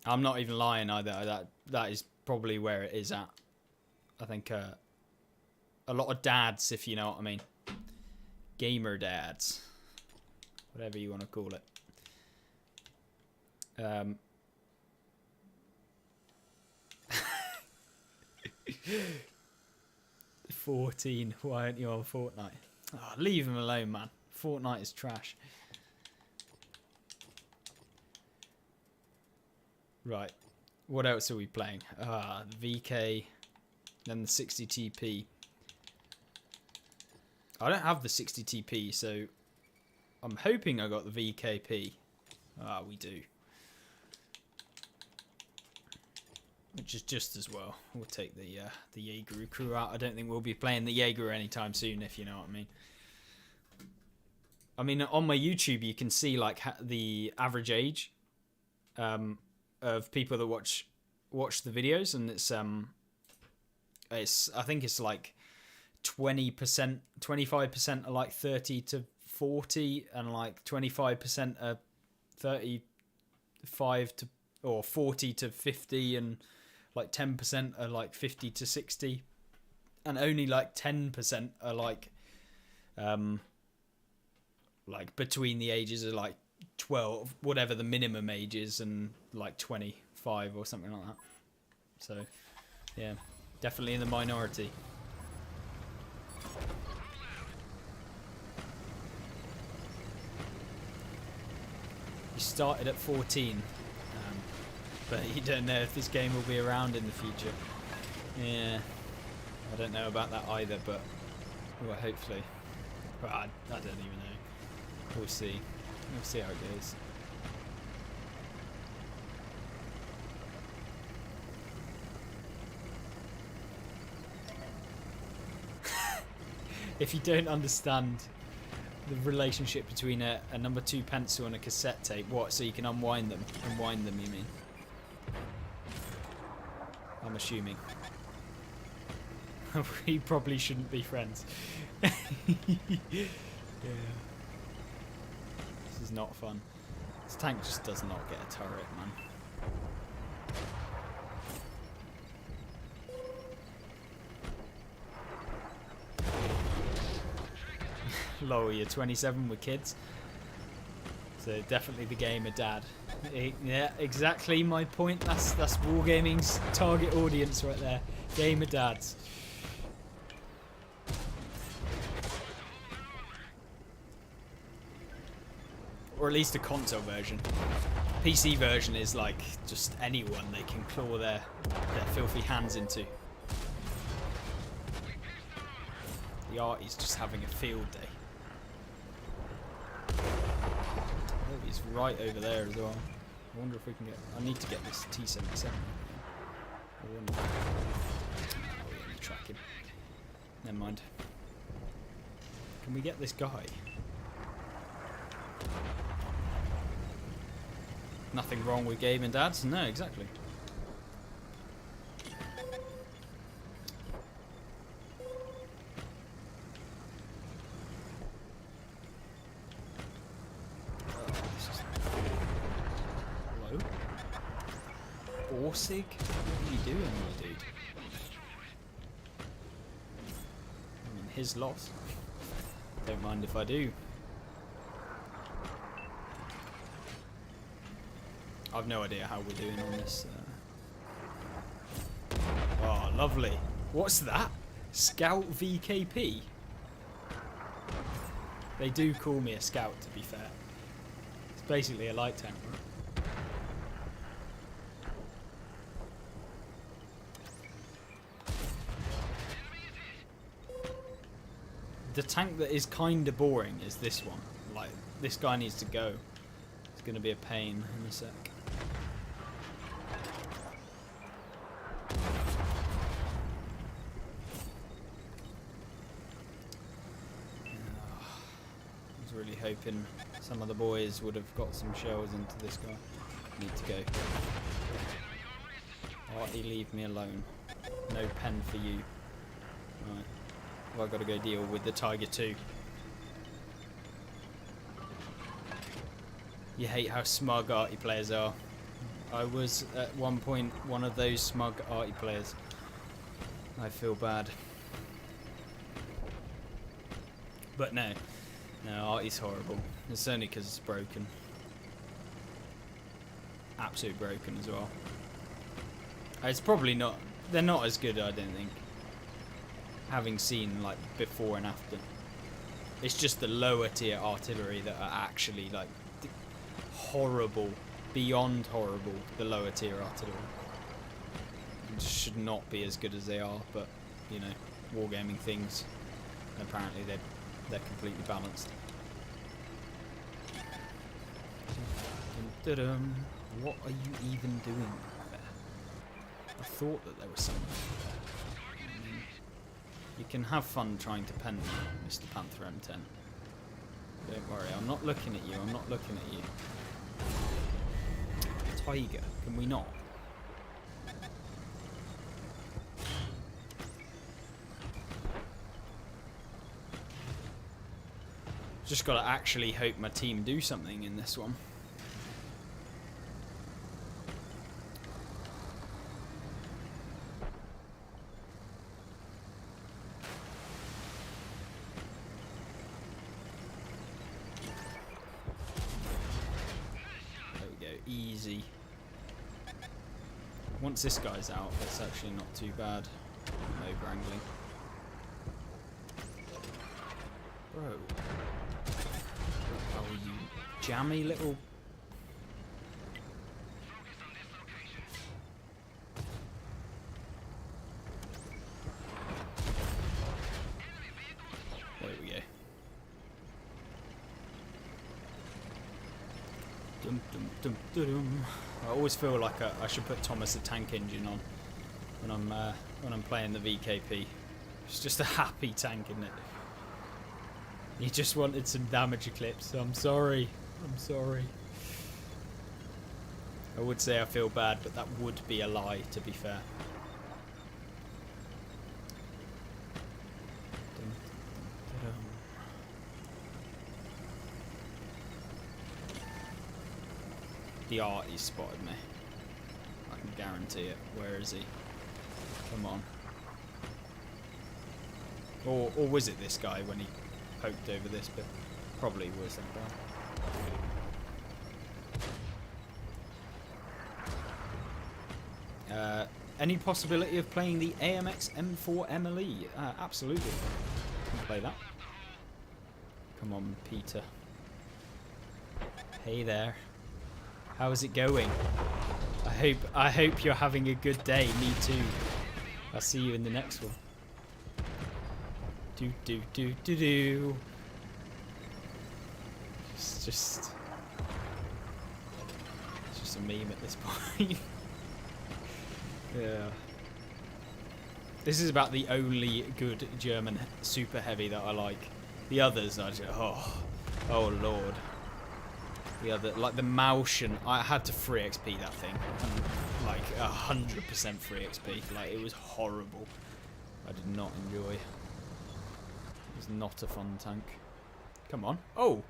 I'm not even lying either. That is probably where it is at. I think a lot of dads, if you know what I mean. Gamer dads, whatever you want to call it. 14. Why aren't you on Fortnite? Oh, leave him alone, man. Fortnite is trash. Right. What else are we playing? The VK, then the 60 TP. I don't have the 60 TP, so I'm hoping I got the VKP. We do. Which is just as well. We'll take the Jaeger crew out. I don't think we'll be playing the Jaeger anytime soon, if you know what I mean. I mean, on my YouTube, you can see like the average age of people that watch the videos, and it's I think it's like 20%, 25% are like 30 to 40, and like 25% are 35 to or 40 to 50, and like 10% are like 50 to 60, and only like 10% are like between the ages of like 12, whatever the minimum age is, and like 25 or something like that. So yeah, definitely in the minority. You started at 14, but you don't know if this game will be around in the future. Yeah, I don't know about that either, but well, hopefully. Well, I don't even know. We'll see. We'll see how it goes. If you don't understand the relationship between a number 2 pencil and a cassette tape, what? So you can unwind them? Unwind them, you mean? I'm assuming. We probably shouldn't be friends. Yeah. This is not fun. This tank just does not get a turret, man. Lol, you're 27 with kids. So definitely the gamer dad. Yeah, exactly my point. That's Wargaming's target audience right there. Gamer dads. Or at least a console version. PC version is like just anyone they can claw their filthy hands into. The Artie's just having a field day. Oh, he's right over there as well. I wonder if we can get... I need to get this T-77. I wonder... Oh, we only track him. Never mind. Can we get this guy? Nothing wrong with gaming, dads? No, exactly. Hello? Borsig? What are you doing, my dude? I mean, his loss. Don't mind if I do. I've no idea how we're doing on this. Oh, lovely. What's that? Scout VKP? They do call me a scout, to be fair. It's basically a light tank, right? The tank that is kind of boring is this one. Like, this guy needs to go. It's going to be a pain in a sec. I was really hoping some of the boys would have got some shells into this guy. Need to go. Artie, leave me alone. No pen for you. Right. I've got to go deal with the Tiger 2. You hate how smug Artie players are. I was at one point one of those smug Artie players. I feel bad. But no, Artie's horrible. It's only because it's broken. Absolute broken as well. It's probably not... They're not as good, I don't think. Having seen like before and after. It's just the lower tier artillery that are actually like horrible, beyond horrible, the lower tier artillery. It should not be as good as they are, but you know, wargaming things, apparently they're completely balanced. What are you even doing there? I thought that there was something. You can have fun trying to pen me, Mr. Panther M10. Don't worry, I'm not looking at you, I'm not looking at you. Tiger, can we not? Just gotta actually hope my team do something in this one. Easy. Once this guy's out, it's actually not too bad. No wrangling. Bro. Oh, you jammy little... There we go. Dum, dum, dum, dum. I always feel like I should put Thomas the Tank Engine on when I'm playing the VKP. It's just a happy tank, isn't it? You just wanted some damage Eclipse. I'm sorry. I'm sorry. I would say I feel bad, but that would be a lie, to be fair. The Artie spotted me. I can guarantee it. Where is he? Come on. Or was it this guy when he poked over this bit? Probably was that guy. Any possibility of playing the AMX M4 MLE? Absolutely. Can play that. Come on, Peter. Hey there. How is it going? I hope you're having a good day. Me too. I'll see you in the next one. Do. It's just a meme at this point. Yeah. This is about the only good German super heavy that I like. The others are just, oh lord. The other, like the Mauschen, I had to free XP that thing. And like 100% free XP. Like it was horrible. I did not enjoy. It was not a fun tank. Come on. Oh!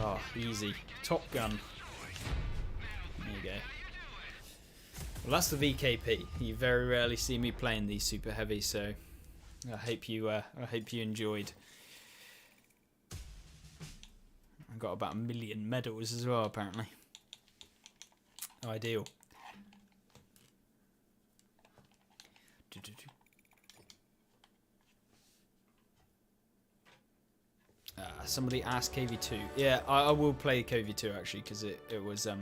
Oh, easy. Top Gun. There you go. Well, that's the VKP. You very rarely see me playing these super heavy, so I hope you enjoyed. I got about 1 million medals as well, apparently. Ideal. Somebody asked KV2. Yeah, I will play KV2 actually, because it was I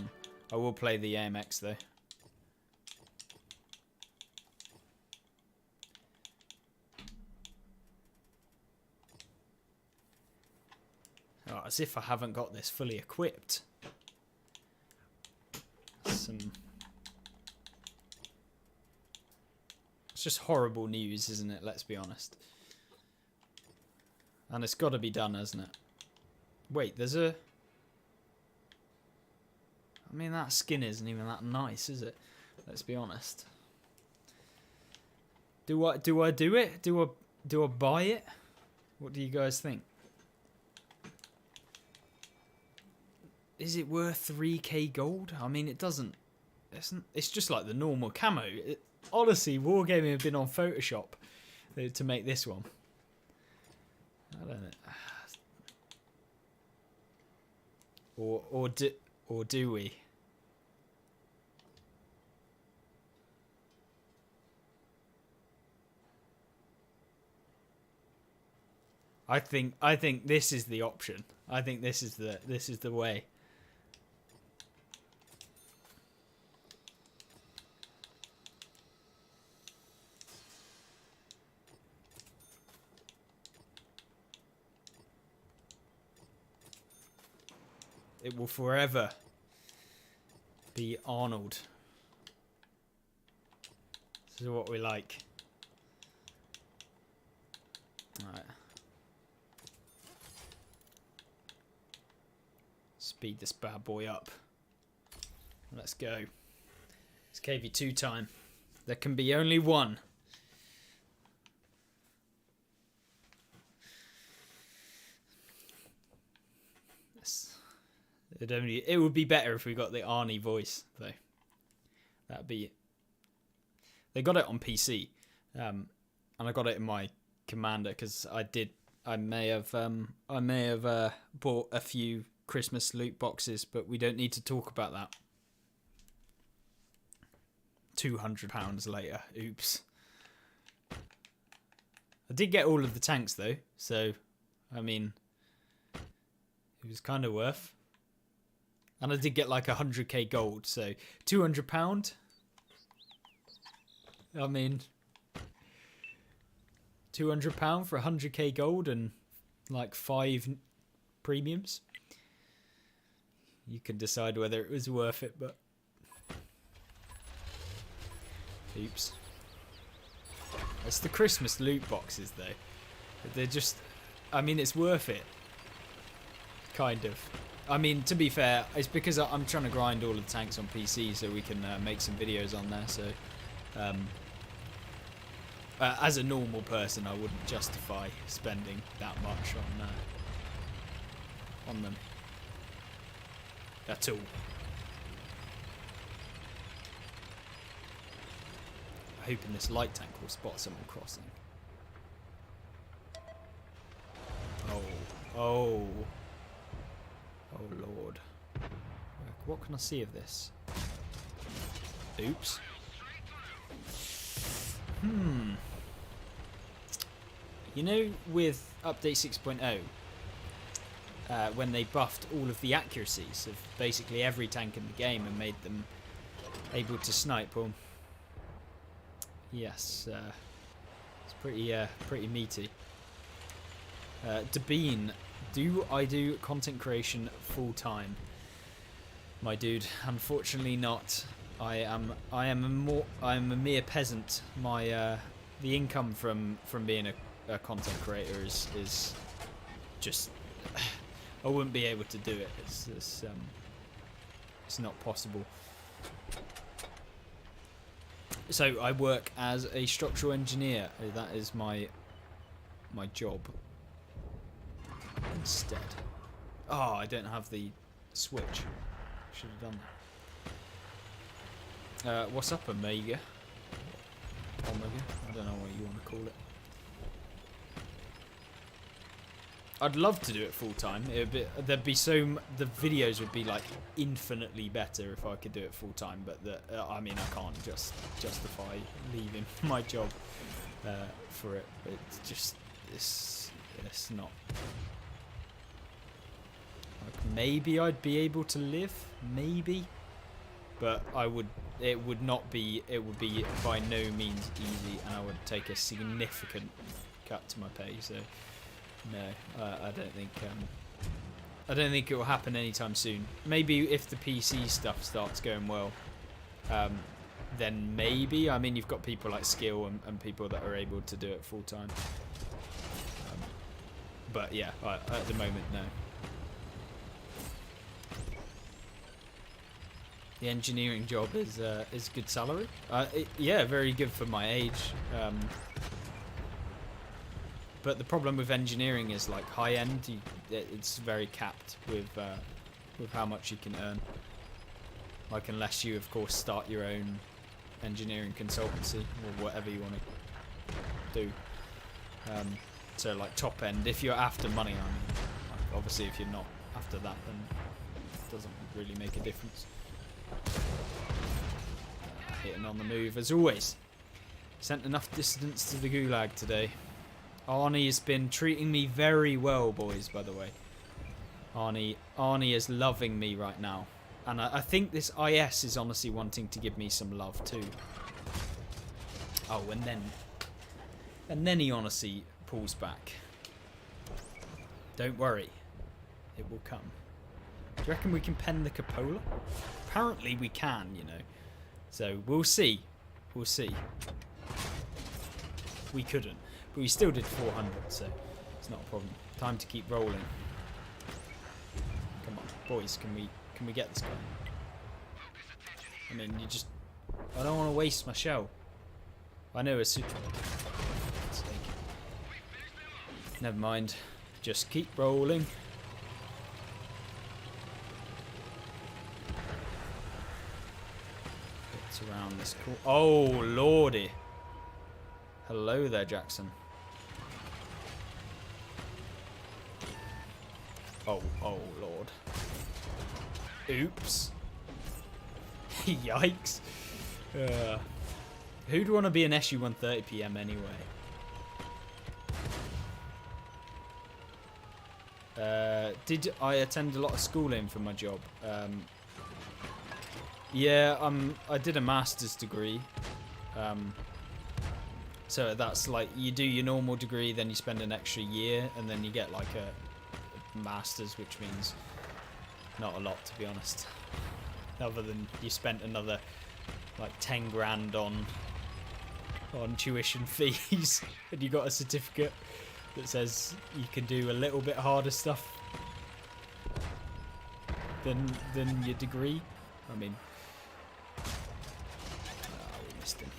will play the AMX though. Oh, as if I haven't got this fully equipped. It's just horrible news, isn't it? Let's be honest. And it's got to be done, hasn't it? Wait, there's a... I mean, that skin isn't even that nice, is it? Let's be honest. Do I do it? Do I buy it? What do you guys think? Is it worth 3k gold? I mean, it doesn't... It's just like the normal camo. Honestly, Wargaming have been on Photoshop to make this one. I don't know. Or do we? I think this is the option. I think this is the way. It will forever be Arnold. This is what we like. Alright. Speed this bad boy up. Let's go. It's KV2 time. There can be only one. It would be better if we got the Arnie voice though. That'd be. They got it on PC, and I got it in my commander because I may have bought a few Christmas loot boxes, but we don't need to talk about that. £200 later. Oops. I did get all of the tanks though, so I mean, it was kind of worth. And I did get like 100k gold, so £200. I mean, £200 for 100k gold and like 5 premiums. You can decide whether it was worth it, but oops. It's the Christmas loot boxes though. They're just, I mean, it's worth it. Kind of. I mean, to be fair, it's because I'm trying to grind all of the tanks on PC so we can make some videos on there. So, as a normal person, I wouldn't justify spending that much on them at all. I'm hoping this light tank will spot someone crossing. Oh. Oh lord. What can I see of this? Oops. You know, with update 6.0, when they buffed all of the accuracies of basically every tank in the game and made them able to snipe. Well, yes, it's pretty meaty. Debeen, do I do content creation full time? My dude, unfortunately not. I am a mere peasant. My the income from being a content creator is just I wouldn't be able to do it. It's not possible. So I work as a structural engineer. That is my job. Instead, oh, I don't have the switch. Should have done that. What's up, Omega? Omega? I don't know what you want to call it. I'd love to do it full time. The videos would be like infinitely better if I could do it full time. But I mean, I can't just justify leaving my job for it. It's not. Like, maybe I'd be able to live, maybe, but it would not be. It would be by no means easy, and I would take a significant cut to my pay. So. No, I don't think. I don't think it will happen anytime soon. Maybe if the PC stuff starts going well, then maybe. I mean, you've got people like Skill and people that are able to do it full time. But yeah, at the moment, no. The engineering job is good salary. Yeah, very good for my age. But the problem with engineering is like high end. It's very capped with how much you can earn. Like unless you of course start your own engineering consultancy or whatever you want to do. So like top end, if you're after money, I mean, like obviously if you're not after that, then it doesn't really make a difference. Hitting on the move as always. Sent enough distance to the gulag today. Arnie has been treating me very well, boys, by the way. Arnie is loving me right now. And I think this IS is honestly wanting to give me some love too. Oh, and then he honestly pulls back. Don't worry. It will come. Do you reckon we can pen the cupola? Apparently we can, you know. So we'll see. We'll see. We couldn't. But we still did 400, so it's not a problem. Time to keep rolling. Come on, boys, can we get this guy? I mean, I don't want to waste my shell. I know a sutra. Never mind. Just keep rolling. It's around this corner. Oh, lordy. Hello there, Jackson. Oh, Lord. Oops. Yikes. Who'd want to be an SU-130 PM anyway? Did I attend a lot of schooling for my job? Yeah, I did a master's degree. So that's like, you do your normal degree, then you spend an extra year, and then you get like a master's, which means not a lot, to be honest, other than you spent another like 10 grand on tuition fees and you got a certificate that says you can do a little bit harder stuff than your degree. I mean, we missed him.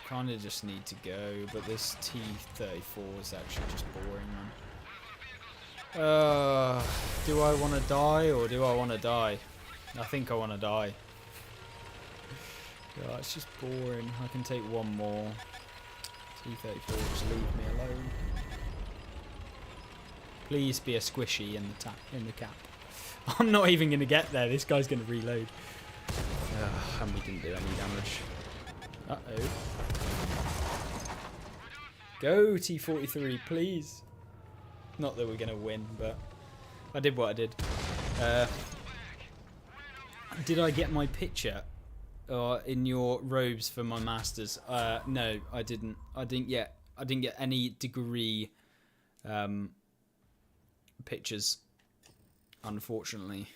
Kind of just need to go, but this T-34 is actually just boring, man. Do I want to die or do I want to die? I think I want to die. Yeah, it's just boring. I can take one more. T-34, just leave me alone. Please be a squishy in the cap. I'm not even going to get there. This guy's going to reload. And we didn't do any damage. Uh-oh. Go, T-43, please. Not that we're going to win, but I did what I did. Did I get my picture in your robes for my masters? No, I didn't. I didn't get any degree pictures, unfortunately.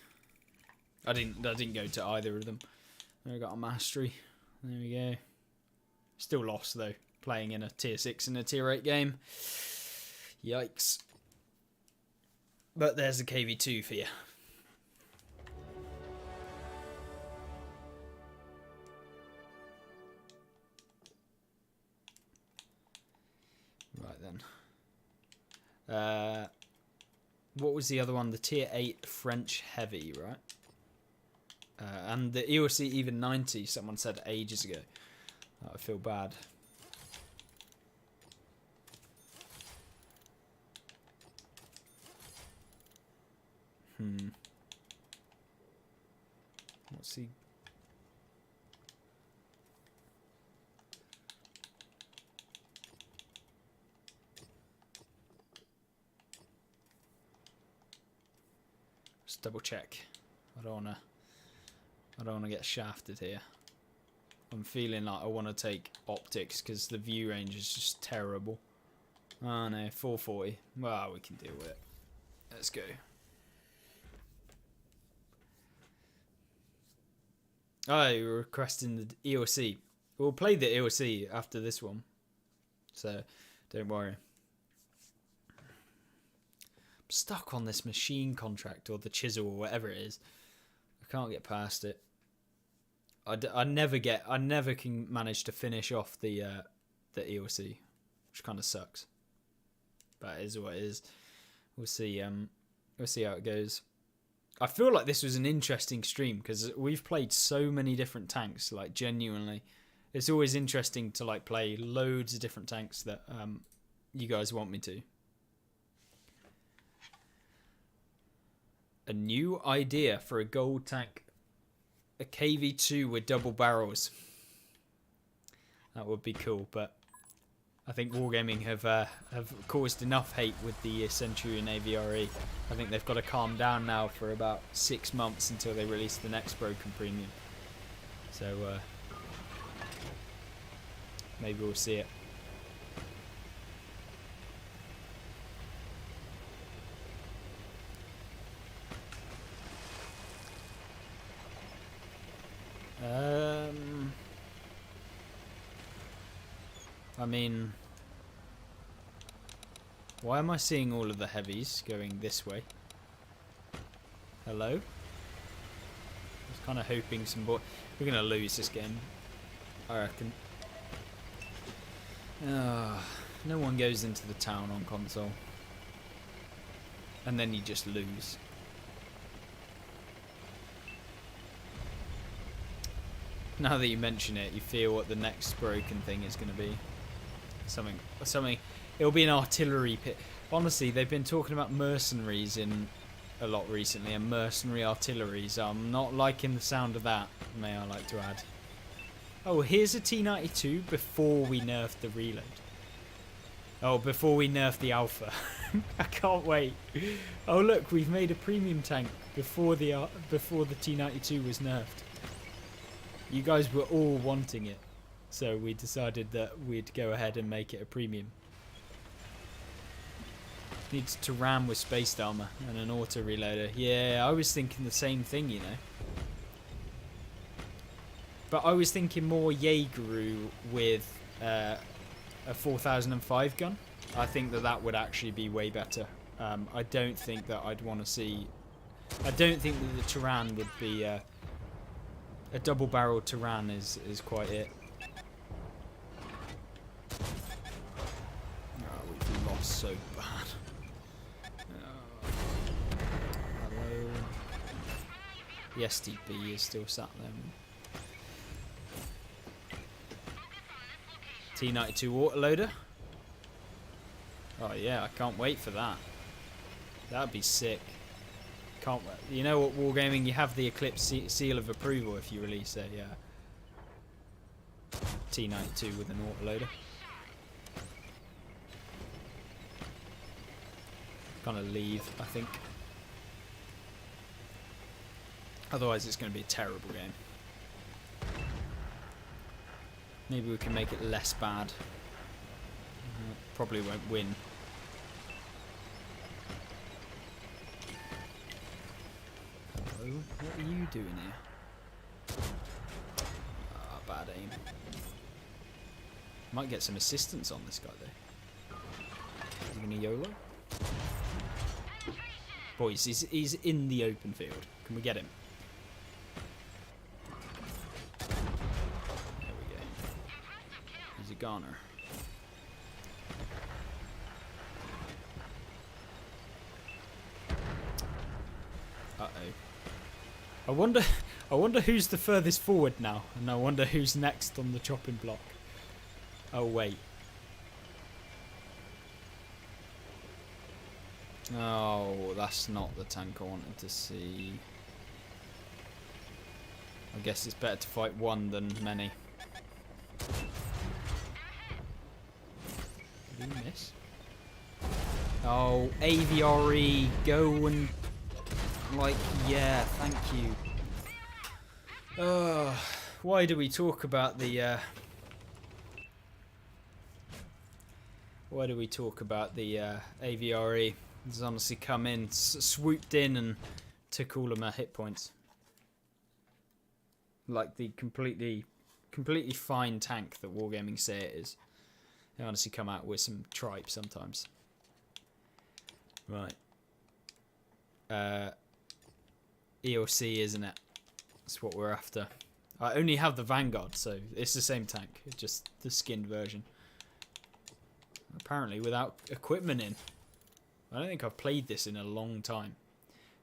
I didn't go to either of them. I got a mastery. There we go. Still lost though, playing in a tier 6 and a tier 8 game. Yikes. But there's a KV2 for you. Right then. What was the other one? The tier 8 French heavy, right? And the EOC even 90, someone said ages ago. I feel bad. What's he? Just double check. I don't wanna get shafted here. I'm feeling like I want to take optics because the view range is just terrible. Oh no, 440. Well, we can deal with it. Let's go. Oh, you're requesting the EOC. We'll play the EOC after this one. So, don't worry. I'm stuck on this machine contract or the chisel or whatever it is. I can't get past it. I never can manage to finish off the EOC, which kind of sucks. But it is what it is. We'll see. We'll see how it goes. I feel like this was an interesting stream because we've played so many different tanks. Like genuinely, it's always interesting to like play loads of different tanks that you guys want me to. A new idea for a gold tank. A KV2 with double barrels. That would be cool, but I think Wargaming have caused enough hate with the Centurion Avre. I think they've got to calm down now for about 6 months until they release the next broken premium. So maybe we'll see it. I mean, why am I seeing all of the heavies going this way? Hello? I was kind of hoping some we're going to lose this game, I reckon. No one goes into the town on console. And then you just lose. Now that you mention it, you feel what the next broken thing is going to be. Something. It'll be an artillery pit. Honestly, they've been talking about mercenaries in a lot recently, and mercenary artillery. So I'm not liking the sound of that. May I like to add? Oh, here's a T92 before we nerf the reload. Oh, before we nerf the alpha. I can't wait. Oh look, we've made a premium tank before the T92 was nerfed. You guys were all wanting it, so we decided that we'd go ahead and make it a premium. Needs to ram with spaced armor and an auto reloader. Yeah, I was thinking the same thing, you know. But I was thinking more Jaeger with a 4005 gun. I think that would actually be way better. I don't think that I'd want to see... I don't think that the Turan would be... a double-barreled Turan is quite it. Oh, we've lost so bad. Oh. Hello. The STB is still sat there. T92 autoloader. Oh yeah, I can't wait for that. That'd be sick. Can't. You know what, Wargaming? You have the Eclipse seal of approval if you release a T92 with an autoloader. Gonna leave, I think. Otherwise, it's going to be a terrible game. Maybe we can make it less bad. Probably won't win. Hello? What are you doing here? Ah, bad aim. Might get some assistance on this guy though. Is he gonna YOLO? Boys, he's in the open field. Can we get him? There we go. He's a goner. I wonder who's the furthest forward now, and I wonder who's next on the chopping block. Oh wait. Oh, that's not the tank I wanted to see. I guess it's better to fight one than many. Did he miss? Oh, Avre, go and... Like, yeah, thank you. Why do we talk about the why do we talk about the Avre? He's honestly come in, swooped in and took all of my hit points. Like the completely fine tank that Wargaming say it is. They honestly come out with some tripe sometimes. Right. EOC, isn't it? That's what we're after. I only have the Vanguard, so it's the same tank, it's just the skinned version. Apparently without equipment in. I don't think I've played this in a long time.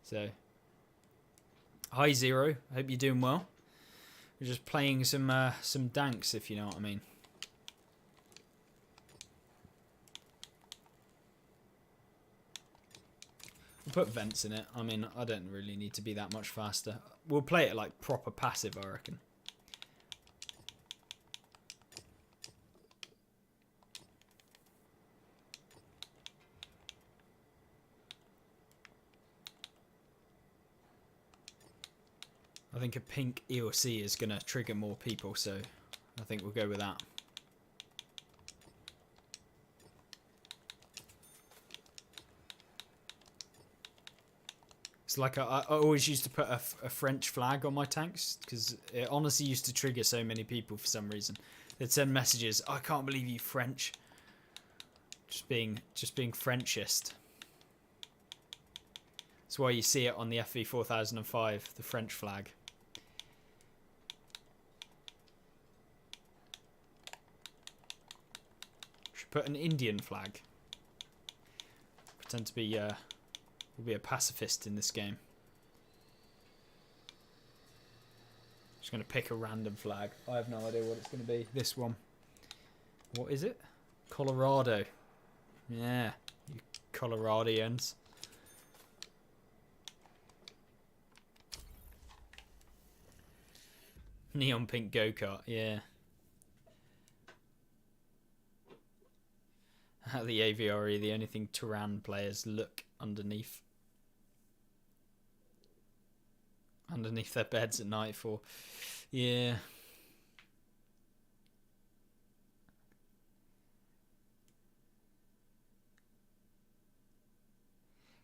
So, hi Zero, I hope you're doing well. We're just playing some danks, if you know what I mean. We'll put vents in it. I mean, I don't really need to be that much faster. We'll play it like proper passive, I reckon. I think a pink EOC is going to trigger more people, so I think we'll go with that. It's like I always used to put a French flag on my tanks because it honestly used to trigger so many people for some reason. They'd send messages, "I can't believe you French." Just being Frenchist. That's why you see it on the FV 4005, the French flag. Should put an Indian flag. Pretend to be we'll be a pacifist in this game. Just going to pick a random flag. I have no idea what it's going to be. This one. What is it? Colorado. Yeah, you Coloradians. Neon pink go-kart, yeah. The Avre, the only thing Turan players look underneath their beds at night for. Yeah.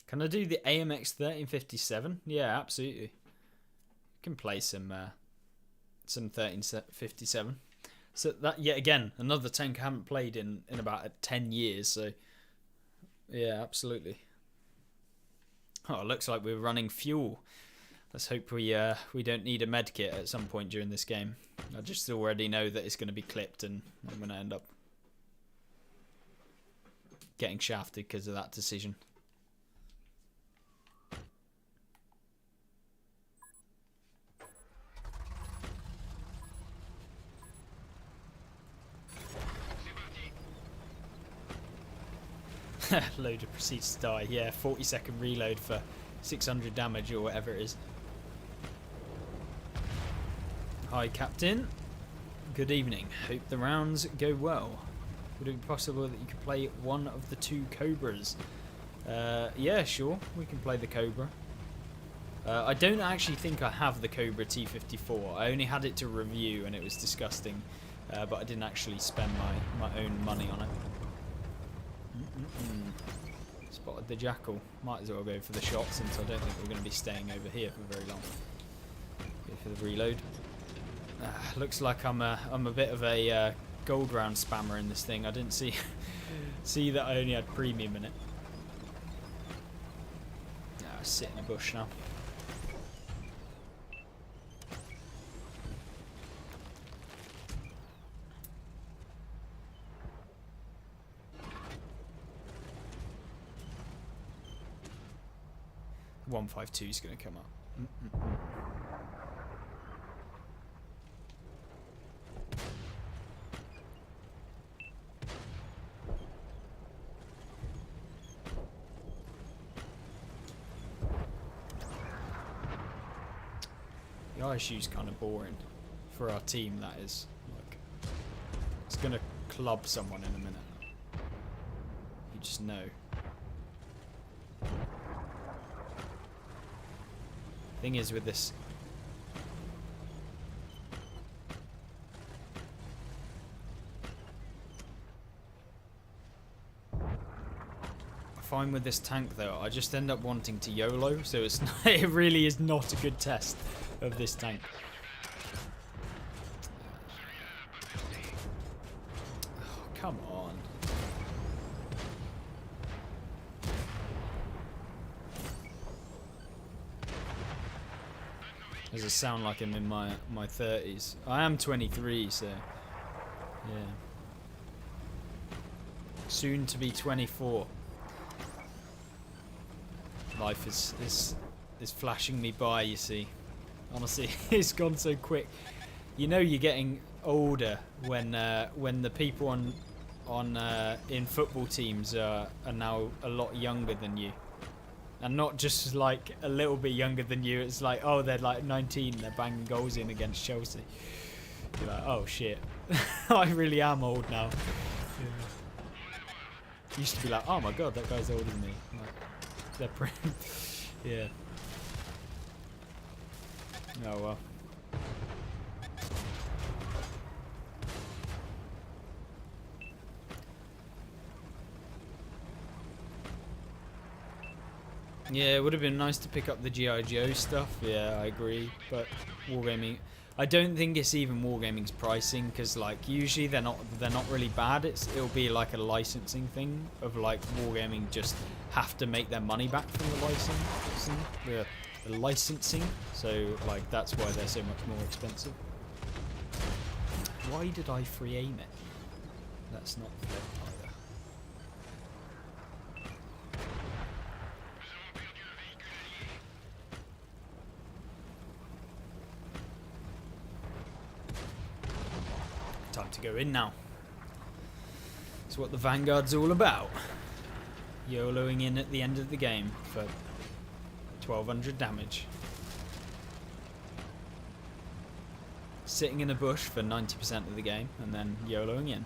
Can I do the AMX 1357? Yeah, absolutely. Can play some 1357. So that, yet again, another tank I haven't played in about 10 years, so yeah, absolutely. Oh, it looks like we're running fuel. Let's hope we don't need a medkit at some point during this game. I just already know that it's going to be clipped and I'm going to end up getting shafted because of that decision. Loader proceeds to die. Yeah, 40-second reload for 600 damage or whatever it is. Hi, Captain. Good evening. Hope the rounds go well. Would it be possible that you could play one of the 2 Cobras? Yeah, sure. We can play the Cobra. I don't actually think I have the Cobra T54. I only had it to review and it was disgusting. But I didn't actually spend my own money on it. Spotted the Jackal. Might as well go for the shot since I don't think we're going to be staying over here for very long. Go for the reload. Looks like I'm a bit of a gold round spammer in this thing. I didn't see that I only had premium in it. Sit in the bush now. .152 is going to come up. The ISU's kind of boring for our team. That is, like, it's going to club someone in a minute. You just know. Thing is with this, I find with this tank though, I just end up wanting to YOLO, so it's not, it really is not a good test of this tank. Oh, come on. Does it sound like I'm in my 30s? I am 23, so yeah. Soon to be 24. Life is flashing me by, you see. Honestly, it's gone so quick. You know you're getting older when the people in football teams are now a lot younger than you. And not just like a little bit younger than you, it's like, oh, they're like 19, they're banging goals in against Chelsea. You're like, oh shit, I really am old now. Yeah. Used to be like, oh my god, that guy's older than me. Like, they're pretty, yeah. Oh well. Yeah, it would have been nice to pick up the G.I. Joe stuff. Yeah, I agree. But Wargaming, I don't think it's even Wargaming's pricing, because like usually they're not really bad. It'll be like a licensing thing of like Wargaming just have to make their money back from the licensing. So like that's why they're so much more expensive. Why did I free aim it? That's not fair either. Time to go in now. It's what the Vanguard's all about. YOLOing in at the end of the game for 1200 damage. Sitting in a bush for 90% of the game and then YOLOing in.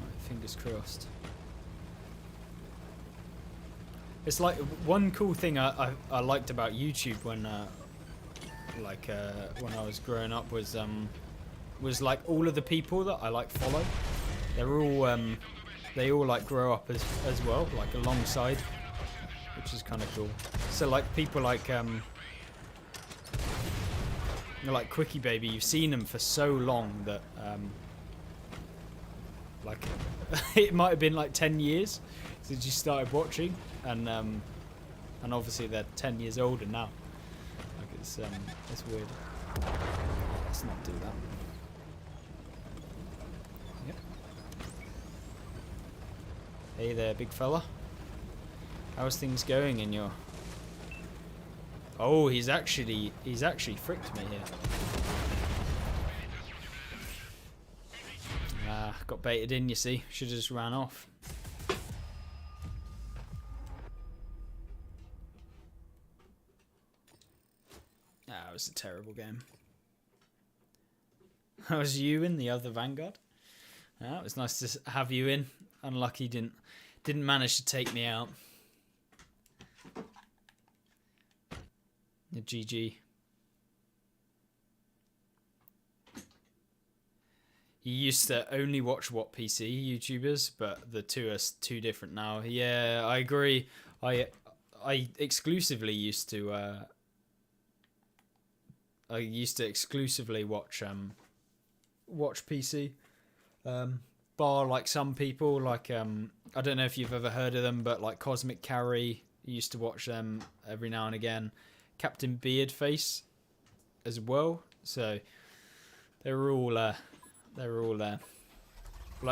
Right, fingers crossed. It's like one cool thing I liked about YouTube when I was growing up was like all of the people that I like follow, they're all they all like grow up as well, like alongside, which is kind of cool. So like people like Quickie Baby, you've seen them for so long that like it might have been like 10 years since you started watching, and obviously they're 10 years older now. Like it's weird. Let's not do that. Yep. Hey there, big fella. How's things going in your? Oh, he's actually fricked me here. Got baited in, you see. Should have just ran off. It was a terrible game. That was you in the other Vanguard. It was nice to have you in. Unlucky didn't manage to take me out. The GG. You used to only watch What PC YouTubers, but the two are too different now. Yeah, I agree. I exclusively used to exclusively watch PC. Bar like some people, like I don't know if you've ever heard of them, but like Cosmic Carry, used to watch them every now and again. Captain Beardface as well. So they were all like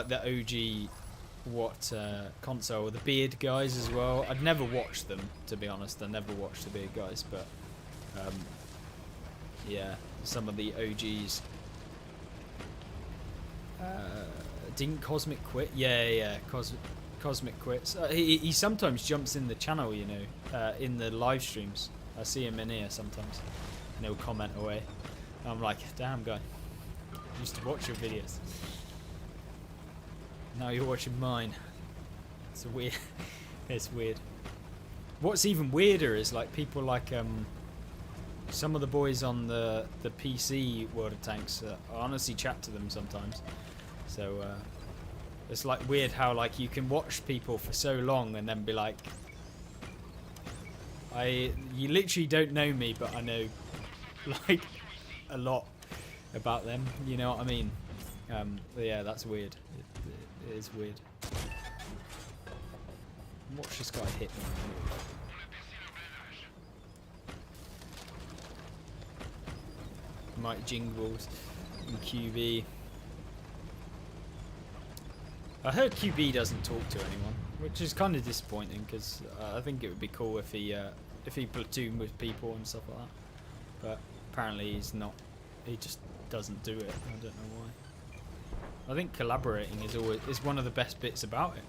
the OG console, the Beard guys as well. I'd never watched them, to be honest. I never watched the Beard guys, but yeah, some of the OGs. Didn't Cosmic quit? Yeah, Cosmic quits. He sometimes jumps in the channel, you know, in the live streams. I see him in here sometimes, and he'll comment away. I'm like, damn guy, I used to watch your videos. Now you're watching mine. It's weird. It's weird. What's even weirder is like people like some of the boys on the PC World of Tanks. I honestly chat to them sometimes. So it's like weird how like you can watch people for so long and then be like, you literally don't know me, but I know like a lot about them. You know what I mean? But yeah, that's weird. It is weird. Watch this guy hit me. Mike Jingles and QB. I heard QB doesn't talk to anyone, which is kind of disappointing because I think it would be cool if he platooned with people and stuff like that. But apparently he's not. He just doesn't do it. I don't know why. I think collaborating is one of the best bits about it.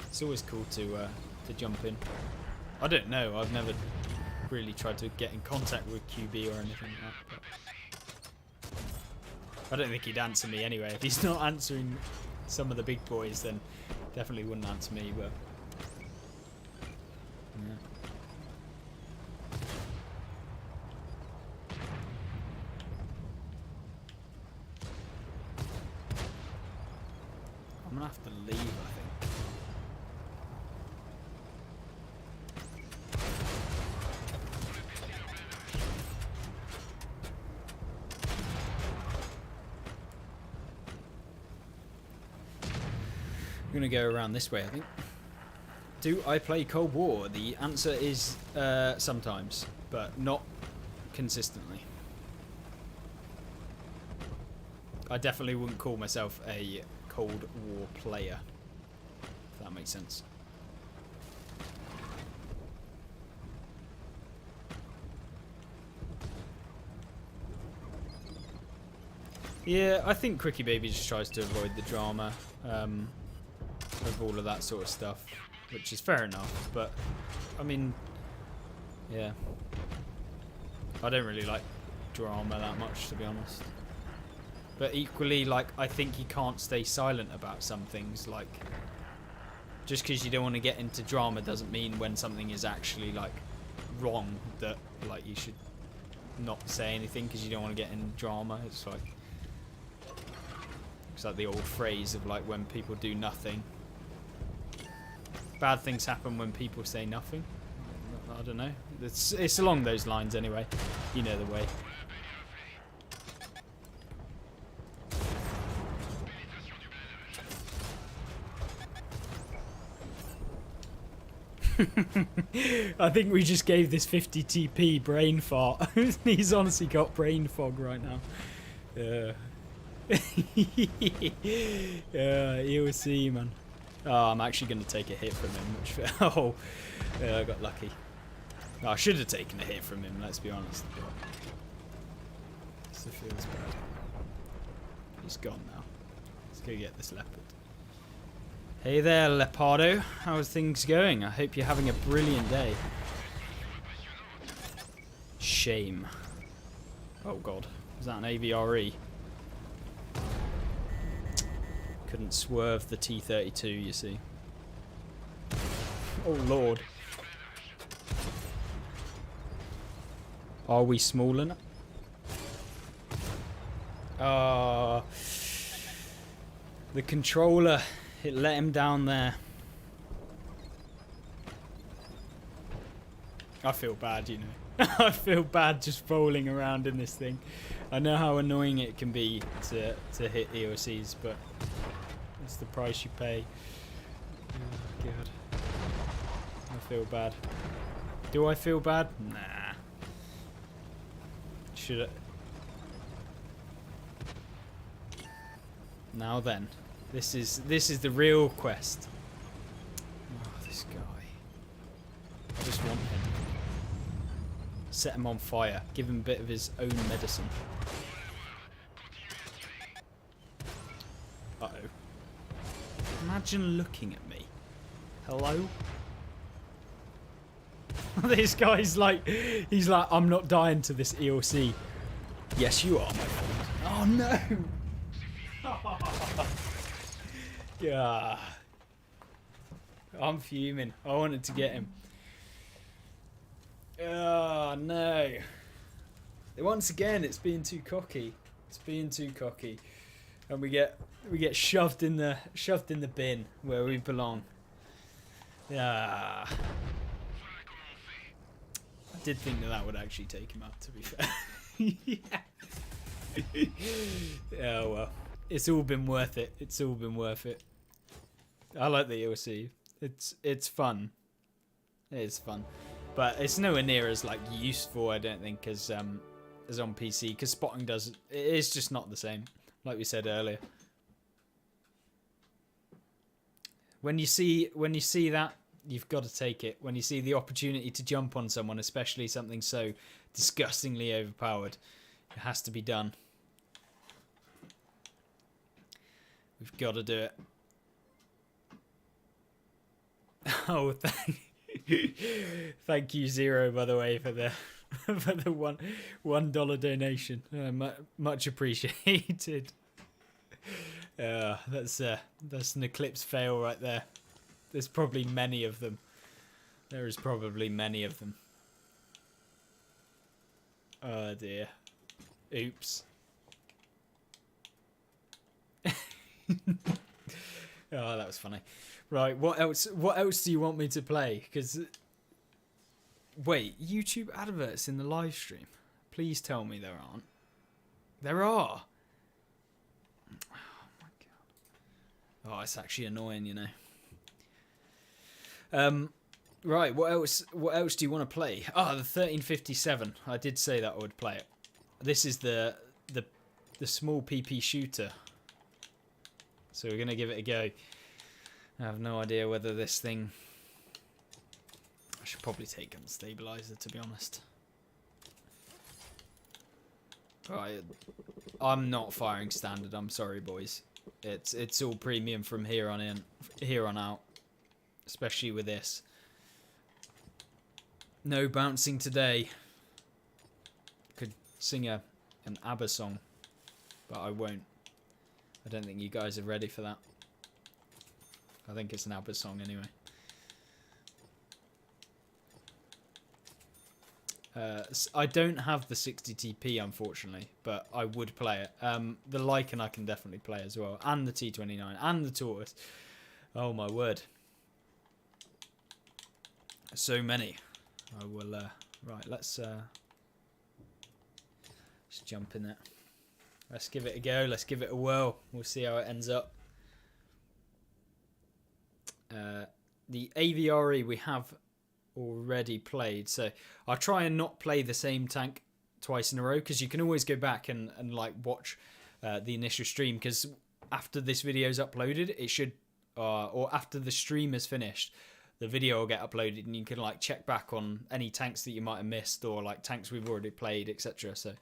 It's always cool to jump in. I don't know. I've never really tried to get in contact with QB or anything like that. But I don't think he'd answer me anyway. If he's not answering some of the big boys, then definitely wouldn't answer me. But yeah. I'm gonna have to leave, I think. I'm gonna go around this way, I think. Do I play Cold War? The answer is sometimes, but not consistently. I definitely wouldn't call myself a Cold War player, if that makes sense. Yeah, I think Cricky Baby just tries to avoid the drama of all of that sort of stuff, which is fair enough, but I mean, yeah, I don't really like drama that much, to be honest. But equally, like, I think you can't stay silent about some things. Like, just because you don't want to get into drama doesn't mean when something is actually like wrong that like you should not say anything because you don't want to get in drama. It's like the old phrase of like when people do nothing. Bad things happen when people say nothing. I don't know. It's along those lines anyway. You know the way. I think we just gave this 50 TP brain fart. He's honestly got brain fog right now. EOC, man. Oh, I'm actually going to take a hit from him. Which, oh, yeah, I got lucky. Oh, I should have taken a hit from him, let's be honest. It feels bad. He's gone now. Is go get this leopard. Hey there, Leopardo. How's things going? I hope you're having a brilliant day. Shame. Oh god, is that an Avre? Couldn't swerve the T-32, you see. Oh lord. Are we small enough? Ah, the controller, it let him down there. I feel bad, you know. I feel bad just rolling around in this thing. I know how annoying it can be to hit EOCs, but it's the price you pay. Oh, God. I feel bad. Do I feel bad? Nah. Should I? Now then, this is the real quest. Oh, this guy. I just want him. Set him on fire. Give him a bit of his own medicine. Uh-oh. Imagine looking at me. Hello? This guy's like, he's like, I'm not dying to this EOC. Yes, you are, my friend. Oh, no! Yeah. I'm fuming. I wanted to get him. Oh, no. Once again, it's being too cocky. It's being too cocky. And we get shoved in the bin where we belong. Yeah. I did think that would actually take him out, to be fair. Yeah. Oh well. It's all been worth it. It's all been worth it. I like the EOC. It's fun. It's fun. But it's nowhere near as like useful, I don't think, as on PC, because spotting does it's just not the same, like we said earlier. When you see that, you've got to take it. When you see the opportunity to jump on someone, especially something so disgustingly overpowered, it has to be done. We've got to do it. Oh, thank you, Zero, by the way, for the for the $1 donation. Much appreciated. That's an Eclipse fail right there. There's probably many of them. There is probably many of them. Oh dear. Oops. Oh, that was funny. Right, what else do you want me to play? Because wait, YouTube adverts in the live stream? Please tell me there aren't. There are. Oh my god. Oh, it's actually annoying, you know. Right, what else do you want to play? Ah, the 1357. I did say that I would play it. This is the small PP shooter. So we're going to give it a go. I have no idea whether this thing... I should probably take gun stabilizer, to be honest. Right, I'm not firing standard. I'm sorry, boys. It's all premium from here on out, especially with this. No bouncing today. Could sing an ABBA song, but I won't. I don't think you guys are ready for that. I think it's an ABBA song anyway. I don't have the 60TP, unfortunately, but I would play it. The Lycan I can definitely play as well, and the T29, and the Tortoise. Oh my word. So many. I will, right, let's jump in it. Let's give it a go. Let's give it a whirl. We'll see how it ends up. The Avre we have already played, so I'll try and not play the same tank twice in a row, because you can always go back and like watch the initial stream, because after this video is uploaded, it should, or after the stream is finished, the video will get uploaded and you can like check back on any tanks that you might have missed, or like tanks we've already played, etc. So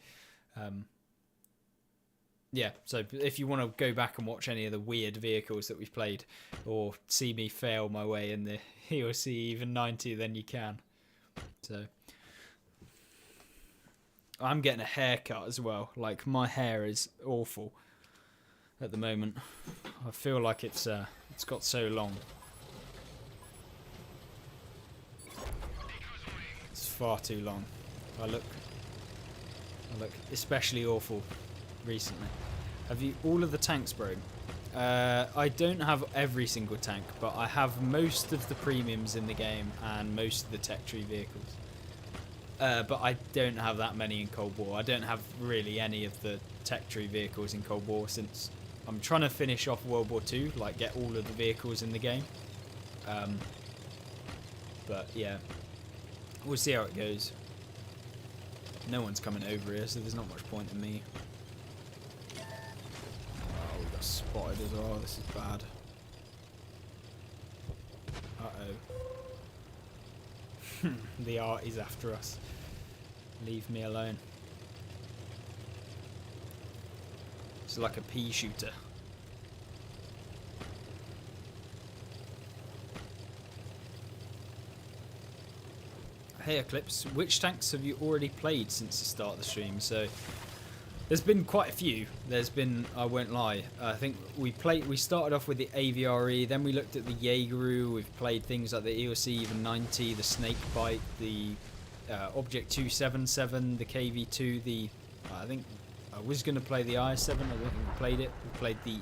yeah, so if you want to go back and watch any of the weird vehicles that we've played, or see me fail my way in the EOC even 90, then you can. So I'm getting a haircut as well. Like, my hair is awful at the moment. I feel like it's got so long. It's far too long. I look especially awful recently. Have you all of the tanks, bro? I don't have every single tank, but I have most of the premiums in the game and most of the tech tree vehicles. But I don't have that many in Cold War. I don't have really any of the tech tree vehicles in Cold War, since I'm trying to finish off World War II, like get all of the vehicles in the game. But yeah, we'll see how it goes. No one's coming over here, so there's not much point in me. Oh, we got spotted as well. This is bad. Uh-oh. The art is after us. Leave me alone. It's like a pea shooter. Hey Eclipse, which tanks have you already played since the start of the stream? So there's been quite a few. There's been, I won't lie, I think we started off with the Avre, then we looked at the Jaeger. We've played things like the EOC even 90, the Snakebite, the Object 277, the KV2, the I think I was going to play the IS-7, I don't think we played it. We played the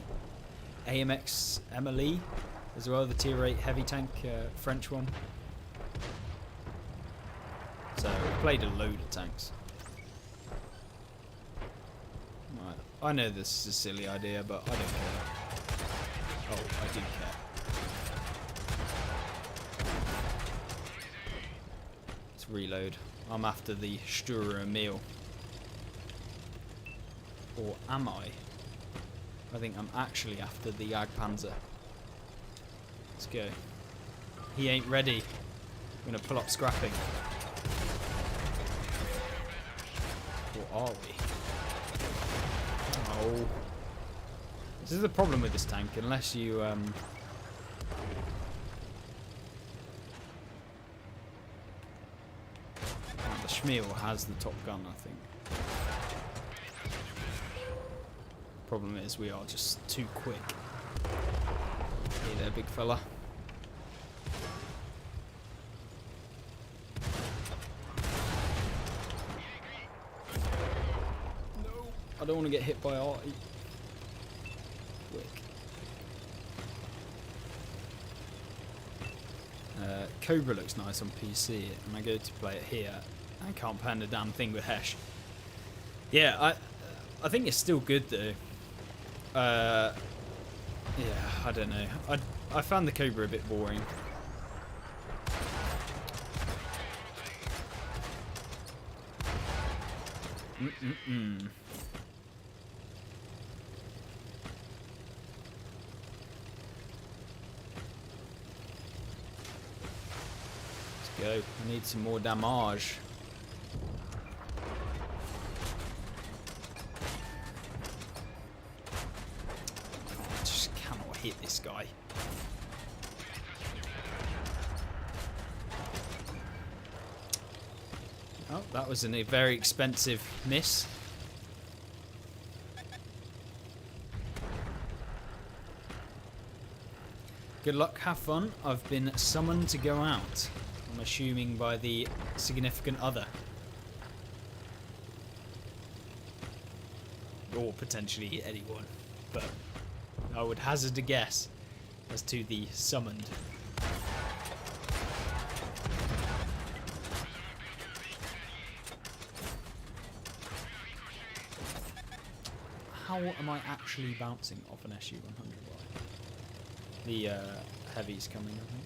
AMX MLE as well, the tier 8 heavy tank, French one. So we played a load of tanks. Right. I know this is a silly idea, but I don't care. Oh, I do care. Let's reload. I'm after the Stura Emil. Or am I? I think I'm actually after the Jagdpanzer. Let's go. He ain't ready. I'm gonna pull up scrapping. Or are we? Oh. This is the problem with this tank, unless you the Schmiel has the top gun, I think. Problem is we are just too quick. Hey there, big fella. I don't want to get hit by Artie. Quick. Cobra looks nice on PC, and I go to play it here. I can't pan the damn thing with Hesh. Yeah, I think it's still good though. Yeah, I don't know. I found the Cobra a bit boring. Go. I need some more damage. I just cannot hit this guy. Oh, that was a very expensive miss. Good luck, have fun. I've been summoned to go out. I'm assuming by the significant other. Or potentially anyone. But I would hazard a guess as to the summoned. How am I actually bouncing off an SU-100Y? The heavy's coming, I think.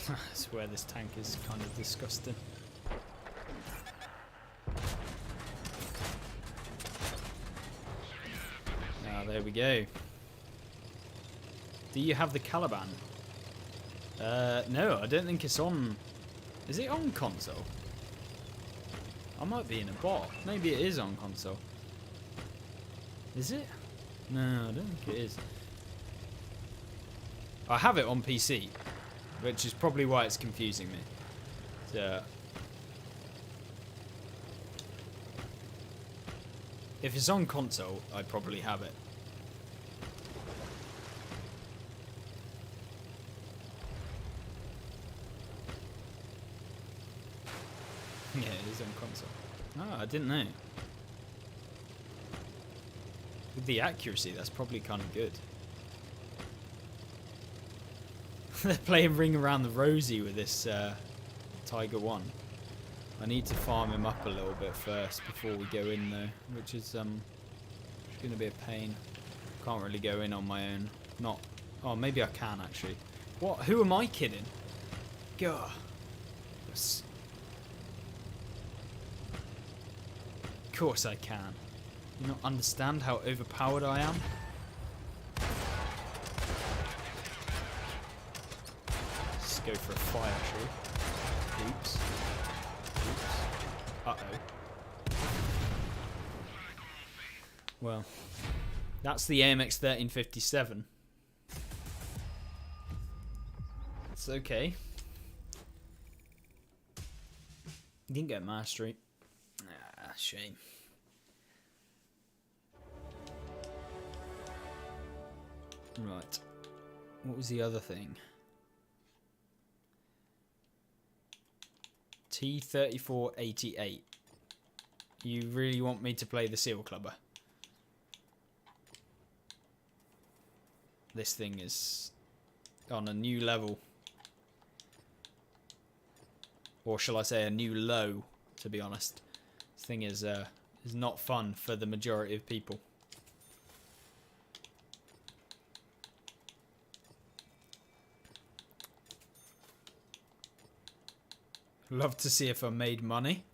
That's where this tank is kind of disgusting. There we go. Do you have the Caliban? No, I don't think it's on. Is it on console? I might be in a bot. Maybe it is on console. Is it? No, I don't think it is. I have it on PC, which is probably why it's confusing me. So, if it's on console, I probably have it. Yeah, it is on console. Oh, I didn't know. With the accuracy, that's probably kind of good. They're playing Ring Around the Rosie with this Tiger 1. I need to farm him up a little bit first before we go in though, which is going to be a pain. Can't really go in on my own. Not. Oh, maybe I can actually. What? Who am I kidding? God. Yes. Of course I can. You not understand how overpowered I am? Let's go for a fire shot. Oops. Oops. Uh-oh. Well, that's the AMX 1357. It's okay. Didn't get mastery. Ah, shame. Right. What was the other thing? T3488. You really want me to play the Seal Clubber? This thing is on a new level. Or shall I say a new low, to be honest. This thing is not fun for the majority of people. Love to see if I made money.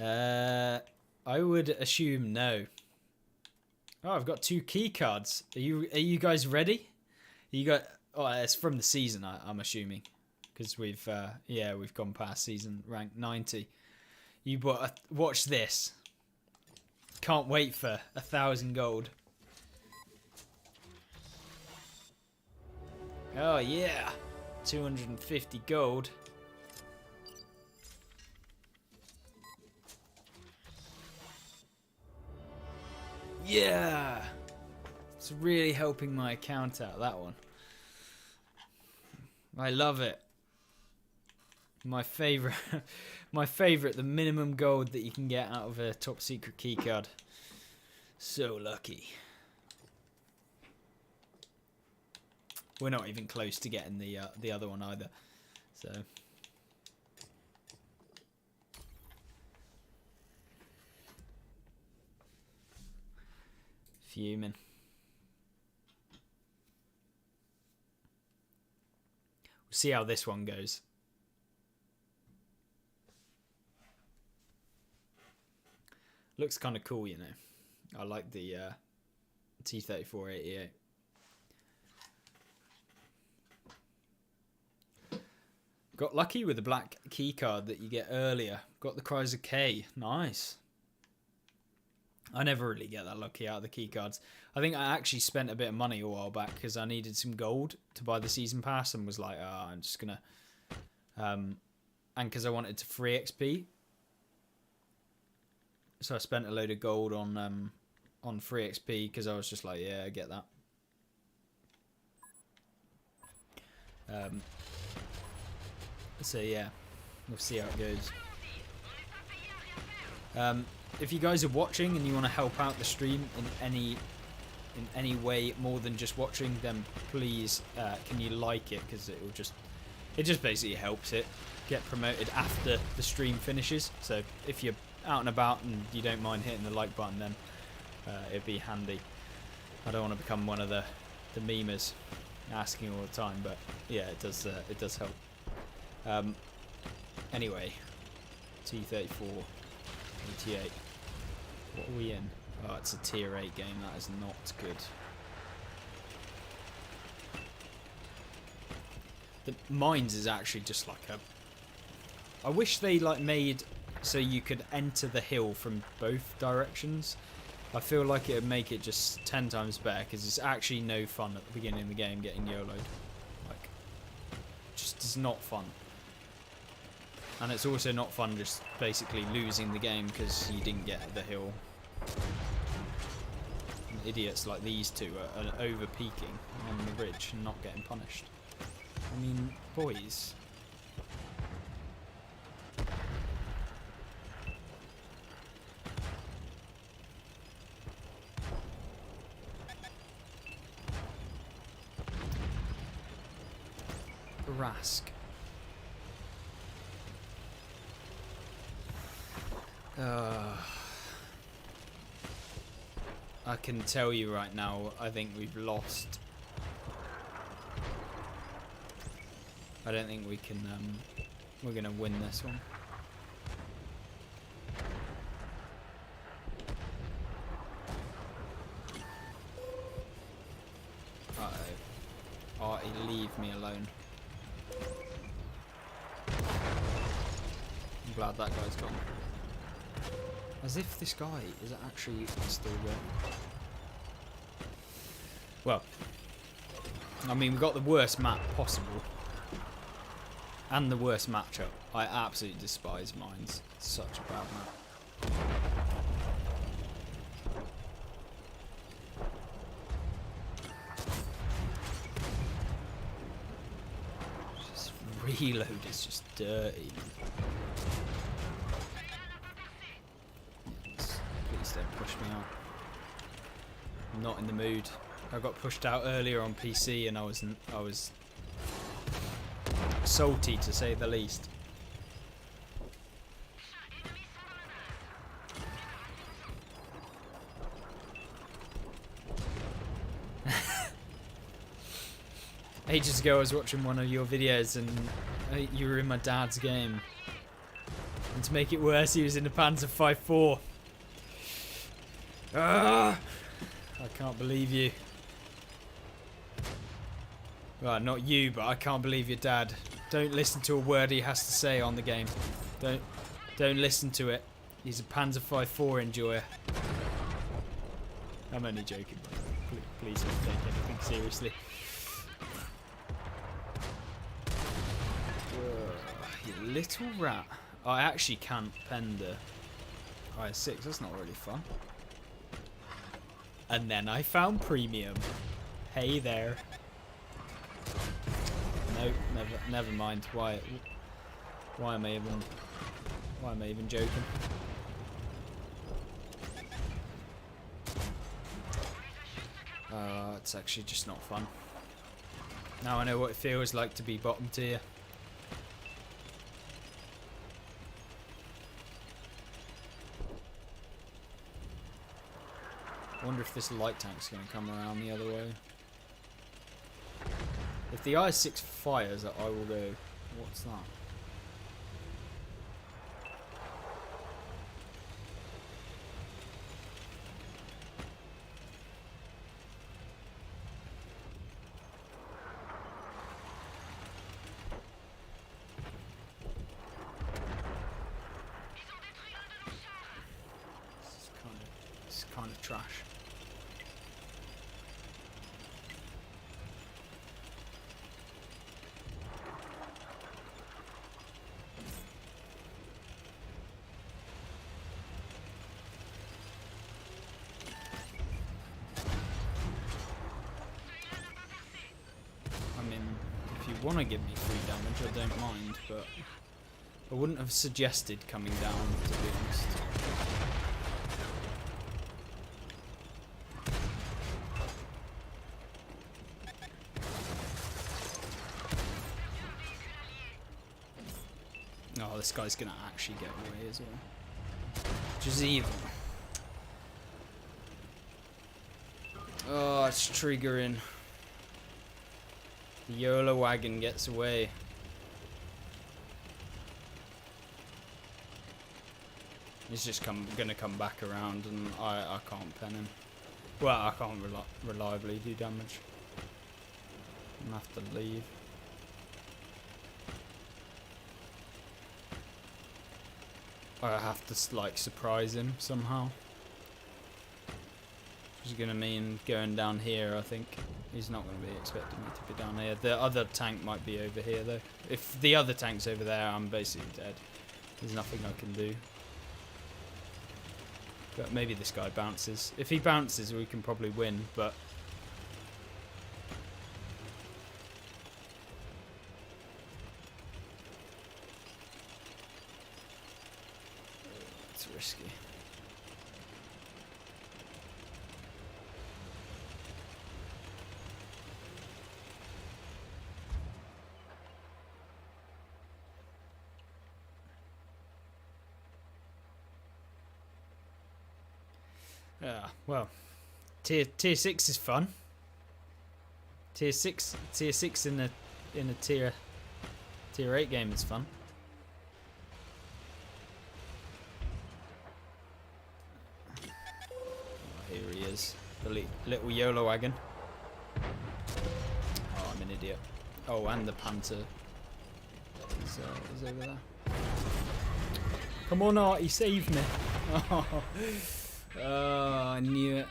I would assume no. Oh, I've got 2 key cards. Are you guys ready? You got? Oh, it's from the season. I'm assuming, because we've gone past season rank 90. You bought. Watch this. Can't wait for 1,000 gold. Oh yeah, 250 gold. Yeah, it's really helping my account out, that one. I love it. My favorite, the minimum gold that you can get out of a top secret keycard. So lucky. We're not even close to getting the other one either. So. Fuming. We'll see how this one goes. Looks kind of cool, you know. I like the T3488. Got lucky with the black key card that you get earlier. Got the Chrysler K. Nice. I never really get that lucky out of the key cards. I think I actually spent a bit of money a while back because I needed some gold to buy the season pass and was like, oh, I'm just gonna, and because I wanted to free XP, so I spent a load of gold on free XP because I was just like, yeah, I get that. So yeah, we'll see how it goes. If you guys are watching and you want to help out the stream in any way more than just watching, then please can you like it, because it just basically helps it get promoted after the stream finishes. So if you're out and about and you don't mind hitting the like button, then it'd be handy. I don't want to become one of the memers asking all the time, but yeah, it does help. Anyway, T34 88. What are we in? Oh, it's a tier 8 game. That is not good. The mines is actually just like a... I wish they like made so you could enter the hill from both directions. I feel like it would make it just 10 times better, because it's actually no fun at the beginning of the game getting YOLO'd. Like, just is not fun. And it's also not fun just basically losing the game because you didn't get the hill. And idiots like these two are over peaking on the ridge and not getting punished. I mean, boys. Rask. I can tell you right now, I think we've lost. I don't think we can, we're going to win this one. Uh-oh. Artie, leave me alone. I'm glad that guy's gone. As if this guy is actually still there. Well, I mean, we've got the worst map possible. And the worst matchup. I absolutely despise mines. It's such a bad map. Just reload is just dirty. Please don't push me out. I'm not in the mood. I got pushed out earlier on PC and I was salty to say the least. Ages ago I was watching one of your videos and you were in my dad's game. And to make it worse, he was in the Panther E100. Ah! I can't believe you. Well, not you, but I can't believe your dad. Don't listen to a word he has to say on the game. Don't listen to it. He's a Panther E100 enjoyer. I'm only joking. Please don't take anything seriously. You little rat. I actually can't Panther I6. That's not really fun. And then I found premium. Hey there. Nope, never mind. Why am I even joking? It's actually just not fun. Now I know what it feels like to be bottom tier. I wonder if this light tank's going to come around the other way. If the I6 fires, I will go. What's that? This is kind of trash. Want to give me free damage, I don't mind, but I wouldn't have suggested coming down, to be honest. Oh, this guy's gonna actually get away as well, which is evil. Oh, it's triggering. The YOLO wagon gets away. He's just gonna come back around, and I can't pen him. Well, I can't reliably do damage. I'm gonna have to leave. I have to like surprise him somehow. Which is gonna mean going down here. I think he's not gonna be expecting me to be down here. The other tank might be over here though. If the other tank's over there, I'm basically dead. There's nothing I can do. But maybe this guy bounces. If he bounces, we can probably win, but... it's risky. Yeah, well, tier 6 is fun. Tier 6 in a tier 8 game is fun. Oh, here he is, the little YOLO wagon. Oh, I'm an idiot. Oh, and the Panther is over there. Come on, Artie, save me. Oh, I knew it.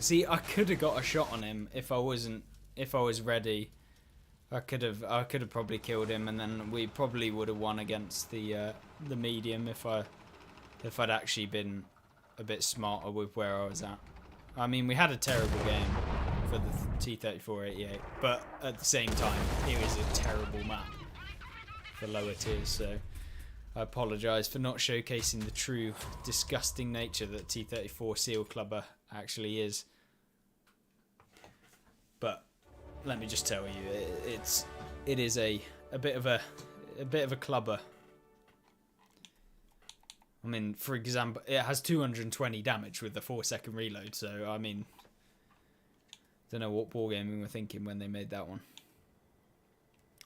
See, I could have got a shot on him if I was ready. I could have probably killed him, and then we probably would have won against the medium if I'd actually been a bit smarter with where I was at. I mean, we had a terrible game for the T-34-88, but at the same time, it was a terrible map for lower tiers, so I apologise for not showcasing the true disgusting nature that T-34 Seal Clubber actually is. But let me just tell you, it is a bit of a clubber. I mean, for example, it has 220 damage with the 4-second reload. So I mean, don't know what wargaming were thinking when they made that one.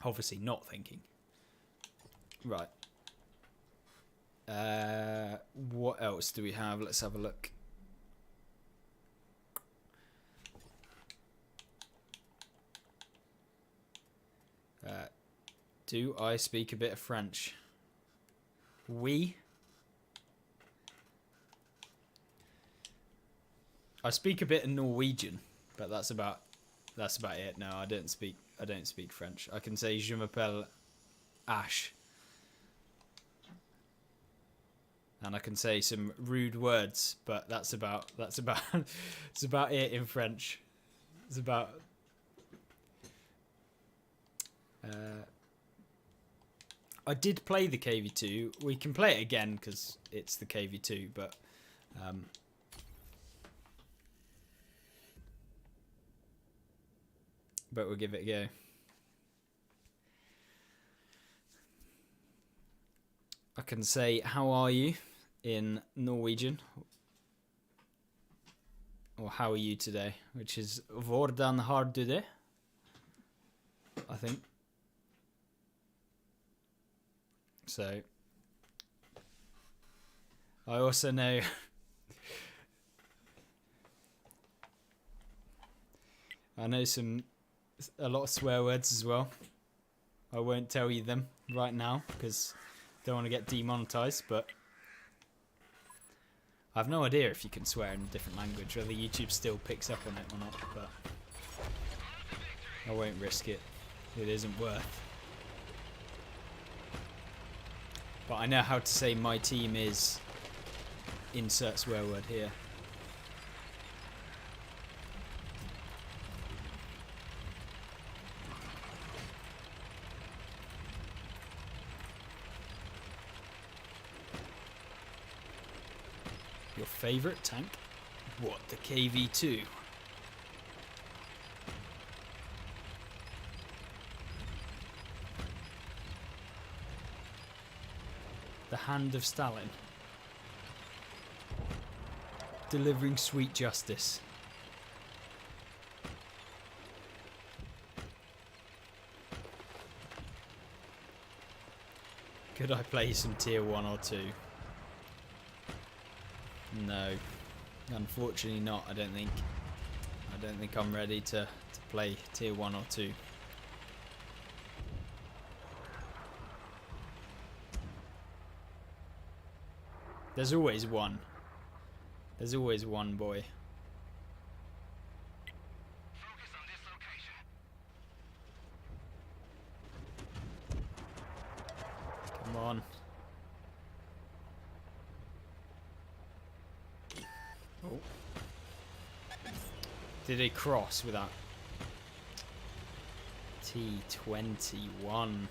Obviously not thinking. Right. What else do we have? Let's have a look. Do I speak a bit of French? Oui. I speak a bit of Norwegian, but that's about it. No, I don't speak French. I can say je m'appelle Ash. And I can say some rude words, but that's about it's about it in French. It's about I did play the KV2. We can play it again because it's the KV2, but we'll give it a go. I can say, how are you in Norwegian? Or how are you today? Which is, hvordan har du det? I think. So, I also know I know a lot of swear words as well. I won't tell you them right now because I don't want to get demonetized, but I have no idea if you can swear in a different language, whether YouTube still picks up on it or not, but I won't risk it. It isn't worth. But I know how to say my team is insert swear word here. Your favourite tank? What, the KV2? The Hand of Stalin. Delivering sweet justice. Could I play some tier 1 or 2? No. Unfortunately not, I don't think. I don't think I'm ready to play tier 1 or 2. There's always one. There's always one boy. Focus on this location. Come on. Oh. Did he cross with that? T21.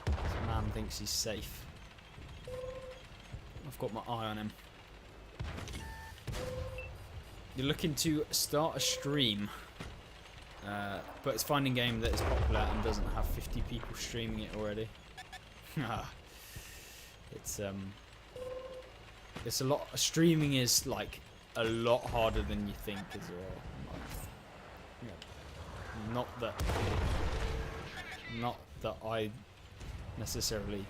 This man thinks he's safe. I've got my eye on him. You're looking to start a stream. But it's finding game that is popular and doesn't have 50 people streaming it already. It's a lot. Streaming is like a lot harder than you think as well. Like, not that I necessarily.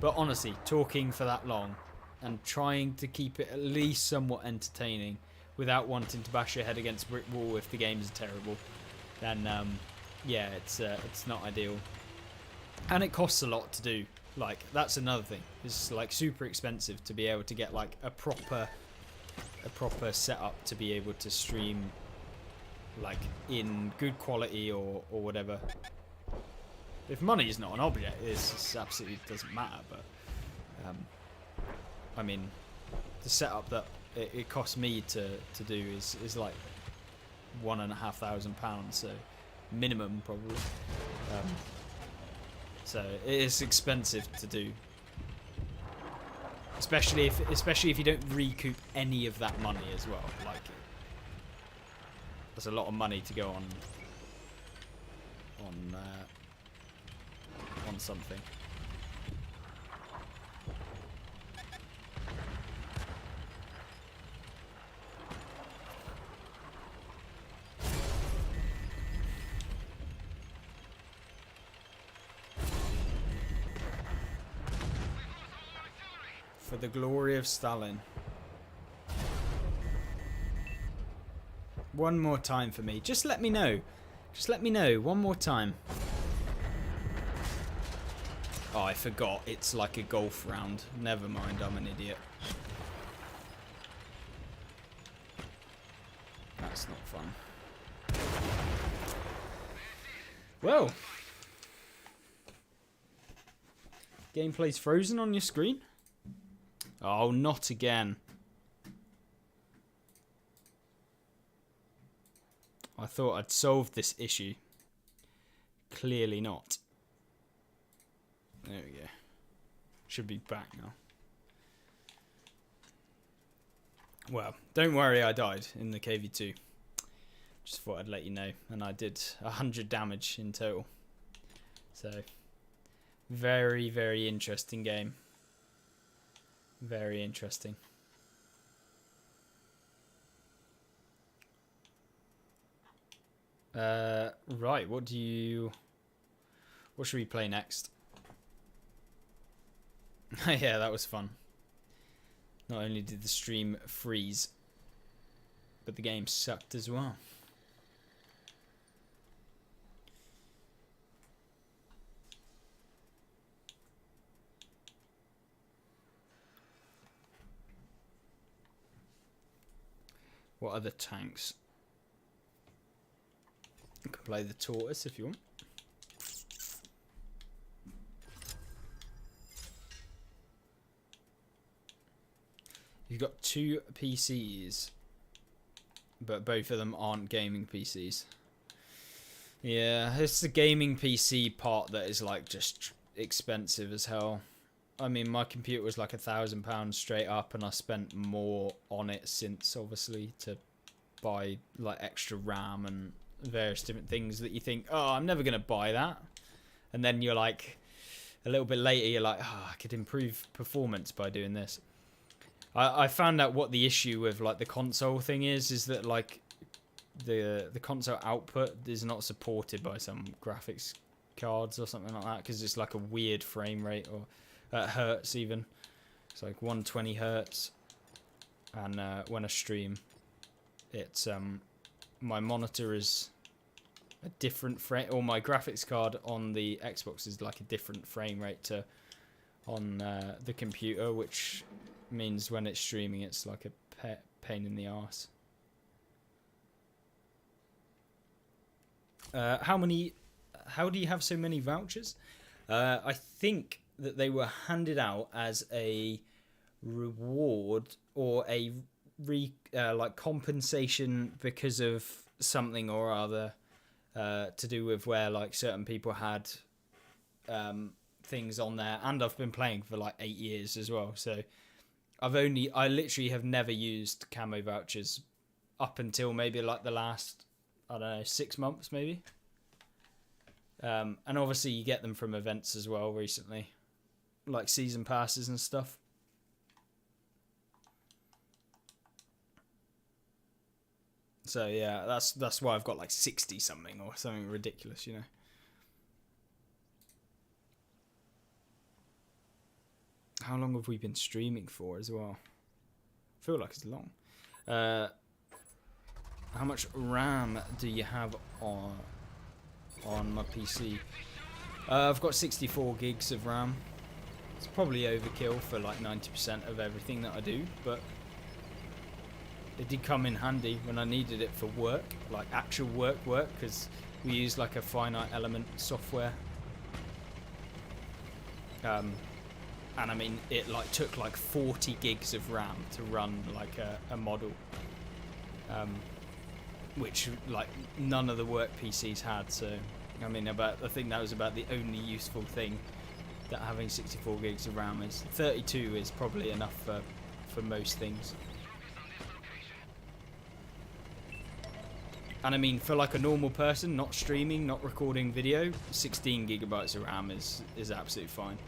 But honestly, talking for that long and trying to keep it at least somewhat entertaining without wanting to bash your head against a brick wall if the games are terrible, then yeah, it's not ideal. And it costs a lot to do. Like, that's another thing. It's like super expensive to be able to get like a proper setup to be able to stream like in good quality or whatever. If money is not an object, it absolutely doesn't matter. But I mean, the setup that it costs me to do is like £1,500, so minimum probably. So it is expensive to do, especially if you don't recoup any of that money as well. Like, that's a lot of money to go on something. For the glory of Stalin. One more time for me. Just let me know. Just let me know. One more time. Oh, I forgot. It's like a golf round. Never mind. I'm an idiot. That's not fun. Well. Gameplay's frozen on your screen? Oh, not again. I thought I'd solved this issue. Clearly not. There we go. Should be back now. Well, don't worry, I died in the KV2. Just thought I'd let you know. And I did 100 damage in total. So, very, very interesting game. Very interesting. Right, what should we play next? Yeah, that was fun. Not only did the stream freeze, but the game sucked as well. What other tanks? You can play the tortoise if you want. You've got 2 PCs, but both of them aren't gaming PCs. Yeah, it's the gaming PC part that is like just expensive as hell. I mean, my computer was like £1,000 straight up, and I spent more on it since, obviously, to buy like extra RAM and various different things that you think, oh, I'm never gonna buy that, and then you're like, a little bit later, you're like, oh, I could improve performance by doing this. I found out what the issue with like the console thing is that like the console output is not supported by some graphics cards or something like that, because it's like a weird frame rate, or hertz even. It's like 120 hertz, and when I stream, it's my monitor is a different frame, or my graphics card on the Xbox is like a different frame rate to on the computer, which means when it's streaming it's like a pain in the arse. How do you have so many vouchers? I think that they were handed out as a reward, or a like compensation because of something or other, to do with where like certain people had things on there, and I've been playing for like 8 years as well, so I literally have never used camo vouchers up until maybe like the last, I don't know, 6 months maybe. And obviously you get them from events as well recently, like season passes and stuff. So yeah, that's why I've got like 60 something or something ridiculous, you know. How long have we been streaming for as well? I feel like it's long. How much RAM do you have on my PC? I've got 64 gigs of RAM. It's probably overkill for like 90% of everything that I do, but it did come in handy when I needed it for work, like actual work, because we use like a finite element software. And I mean, it like took like 40 gigs of RAM to run like a model, which like none of the work PCs had. So I mean, I think that was about the only useful thing that having 64 gigs of RAM is. 32 is probably enough for most things. And I mean, for like a normal person, not streaming, not recording video, 16 gigabytes of RAM is absolutely fine.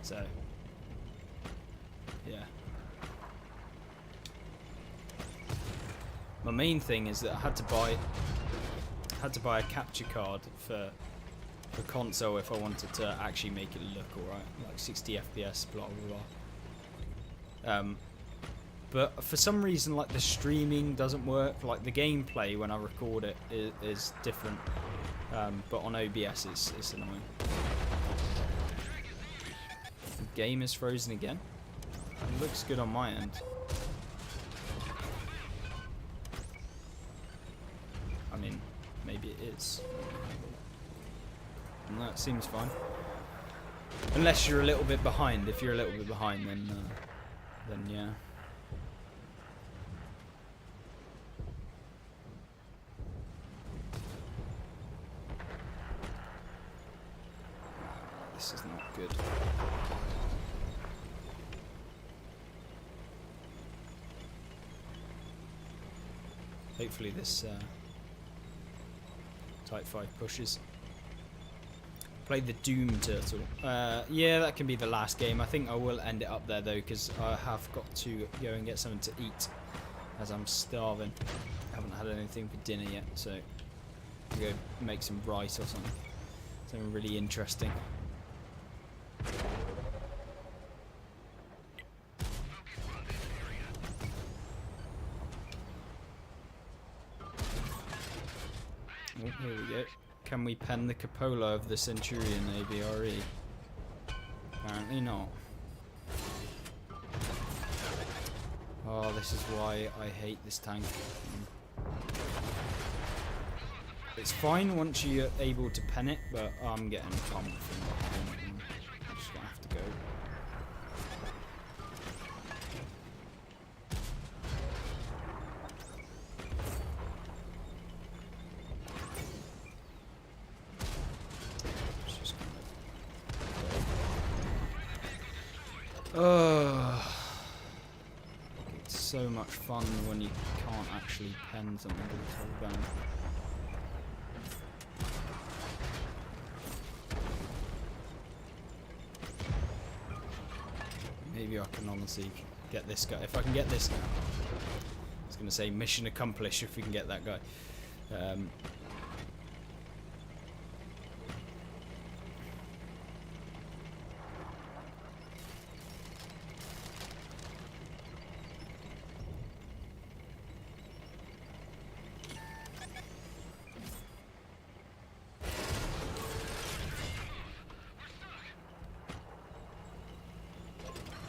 So, yeah. My main thing is that I had to buy a capture card for the console if I wanted to actually make it look alright, like 60 FPS, blah blah blah. But for some reason, like the streaming doesn't work. Like the gameplay when I record it is different, but on OBS it's annoying. The game is frozen again. It looks good on my end. I mean, maybe it is. No, it seems fine. Unless you're a little bit behind. If you're a little bit behind, then yeah. This is not good. Hopefully this Type 5 pushes. Play the Doom Turtle. Yeah, that can be the last game. I think I will end it up there though, because I have got to go and get something to eat, as I'm starving. I haven't had anything for dinner yet, so I'll go make some rice or something. Something really interesting. Oh, here we go. Can we pen the cupola of the Centurion ABRE? Apparently not. Oh, this is why I hate this tank. It's fine once you're able to pen it, but I'm getting pumped from behind and I'm just gonna have to go. It's so much fun when you can't actually pen something to the down. Maybe I can honestly get this guy. If I can get this guy, it's going to say mission accomplished if we can get that guy.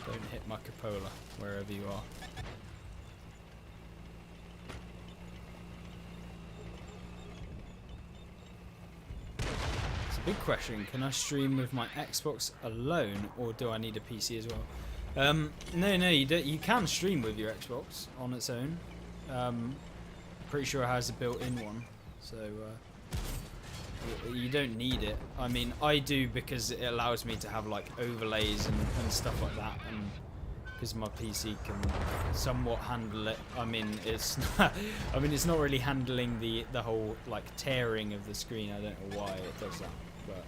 Don't hit my cupola wherever you are. It's a big question. Can I stream with my Xbox alone, or do I need a PC as well? No, you don't. You can stream with your Xbox on its own. Pretty sure it has a built-in one, so you don't need it. I mean, I do because it allows me to have like overlays and stuff like that, and because my PC can somewhat handle it. I mean, it's not, I mean, it's not really handling the whole like tearing of the screen. I don't know why it does that, but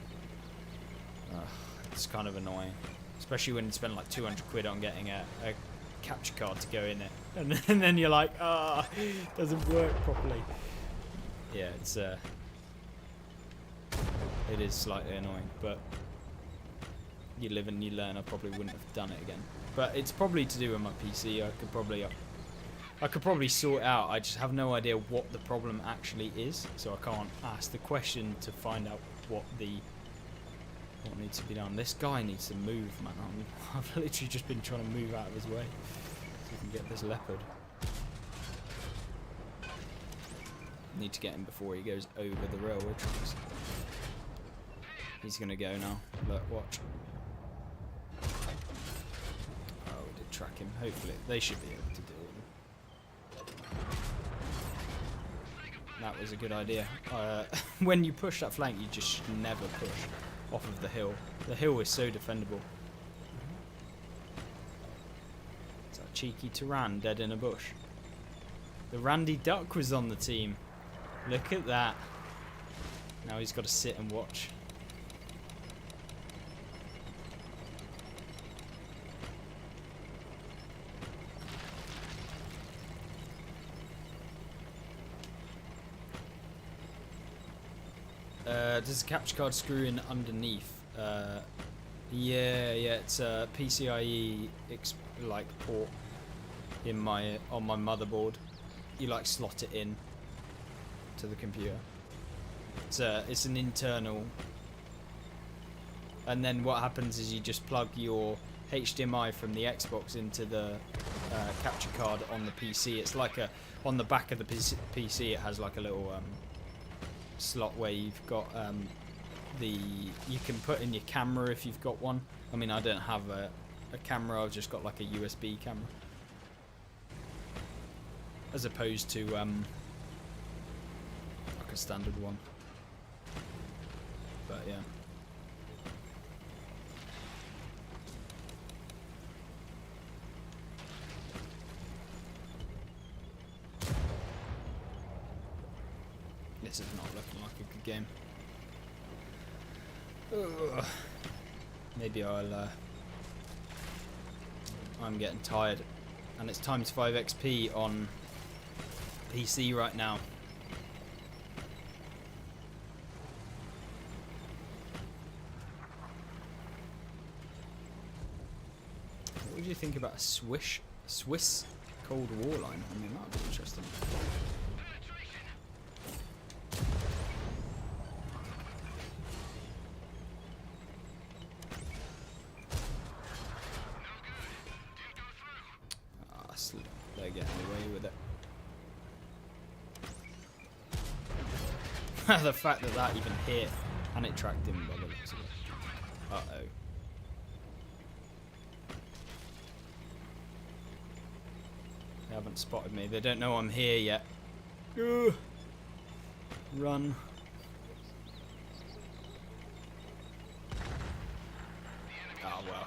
it's kind of annoying, especially when you spend like 200 quid on getting a capture card to go in it, and then you're like, it doesn't work properly. Yeah, it is slightly annoying, but you live and you learn. I probably wouldn't have done it again, but it's probably to do with my PC. I could probably sort it out. I just have no idea what the problem actually is, so I can't ask the question to find out what needs to be done. This guy needs to move, man. I've literally just been trying to move out of his way so we can get this leopard. Need to get him before he goes over the railway tracks. He's gonna go now. Look, watch. Oh, we did track him. Hopefully, they should be able to deal with him. That was a good idea. When you push that flank, you just should never push off of the hill. The hill is so defendable. It's that cheeky Tyran dead in a bush. The Randy Duck was on the team. Look at that. Now he's got to sit and watch. Does the capture card screw in underneath? Yeah, it's a PCIe like port in on my motherboard. You like slot it in to the computer. It's an internal, and then what happens is you just plug your HDMI from the Xbox into the capture card on the PC. It's like on the back of the PC it has like a little slot where you've got you can put in your camera if you've got one. I mean, I don't have a camera, I've just got like a USB camera, as opposed to like a standard one. But yeah. This is not looking like a good game. Ugh. Maybe I'm getting tired, and it's times 5 XP on PC right now. What do you think about a Swiss Cold War line? I mean, that would be interesting. They're getting away with it. The fact that that even hit and it tracked him by the looks of it. Uh-oh. They haven't spotted me. They don't know I'm here yet. Ugh. Run. Oh well.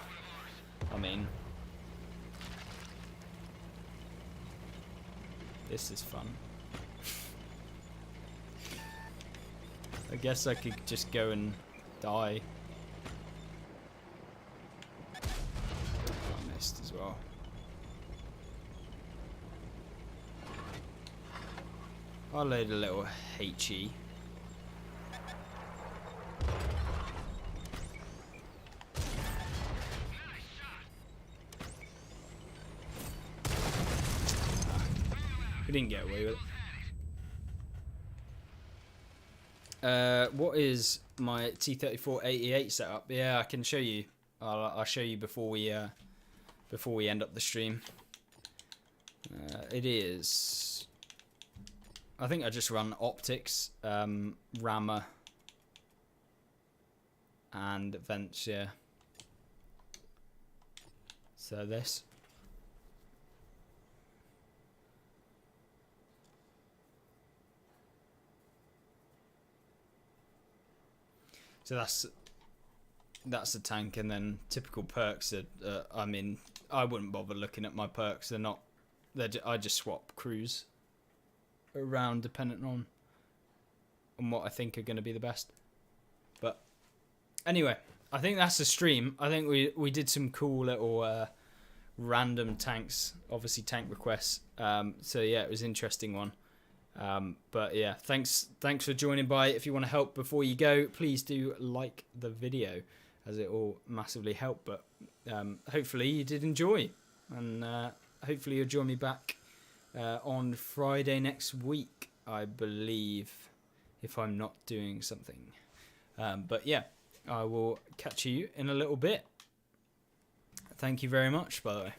I mean, this is fun. I guess I could just go and die. I missed as well. I'll load a little HE. We didn't get away with it. What is my T-34-88 setup? Yeah, I can show you. I'll show you before we end up the stream. It is. I think I just run optics, rammer, and vents. Yeah. So this. So that's the tank, and then typical perks are. I mean, I wouldn't bother looking at my perks. They're not. I just swap crews around depending on what I think are going to be the best. But anyway, I think that's the stream. I think we did some cool little random tanks. Obviously, tank requests. So yeah, it was an interesting one. But yeah, thanks for joining by. If you want to help before you go, please do like the video, as it will massively help. But hopefully you did enjoy, and hopefully you'll join me back on Friday next week, I believe, if I'm not doing something. But yeah, I will catch you in a little bit. Thank you very much, by the way.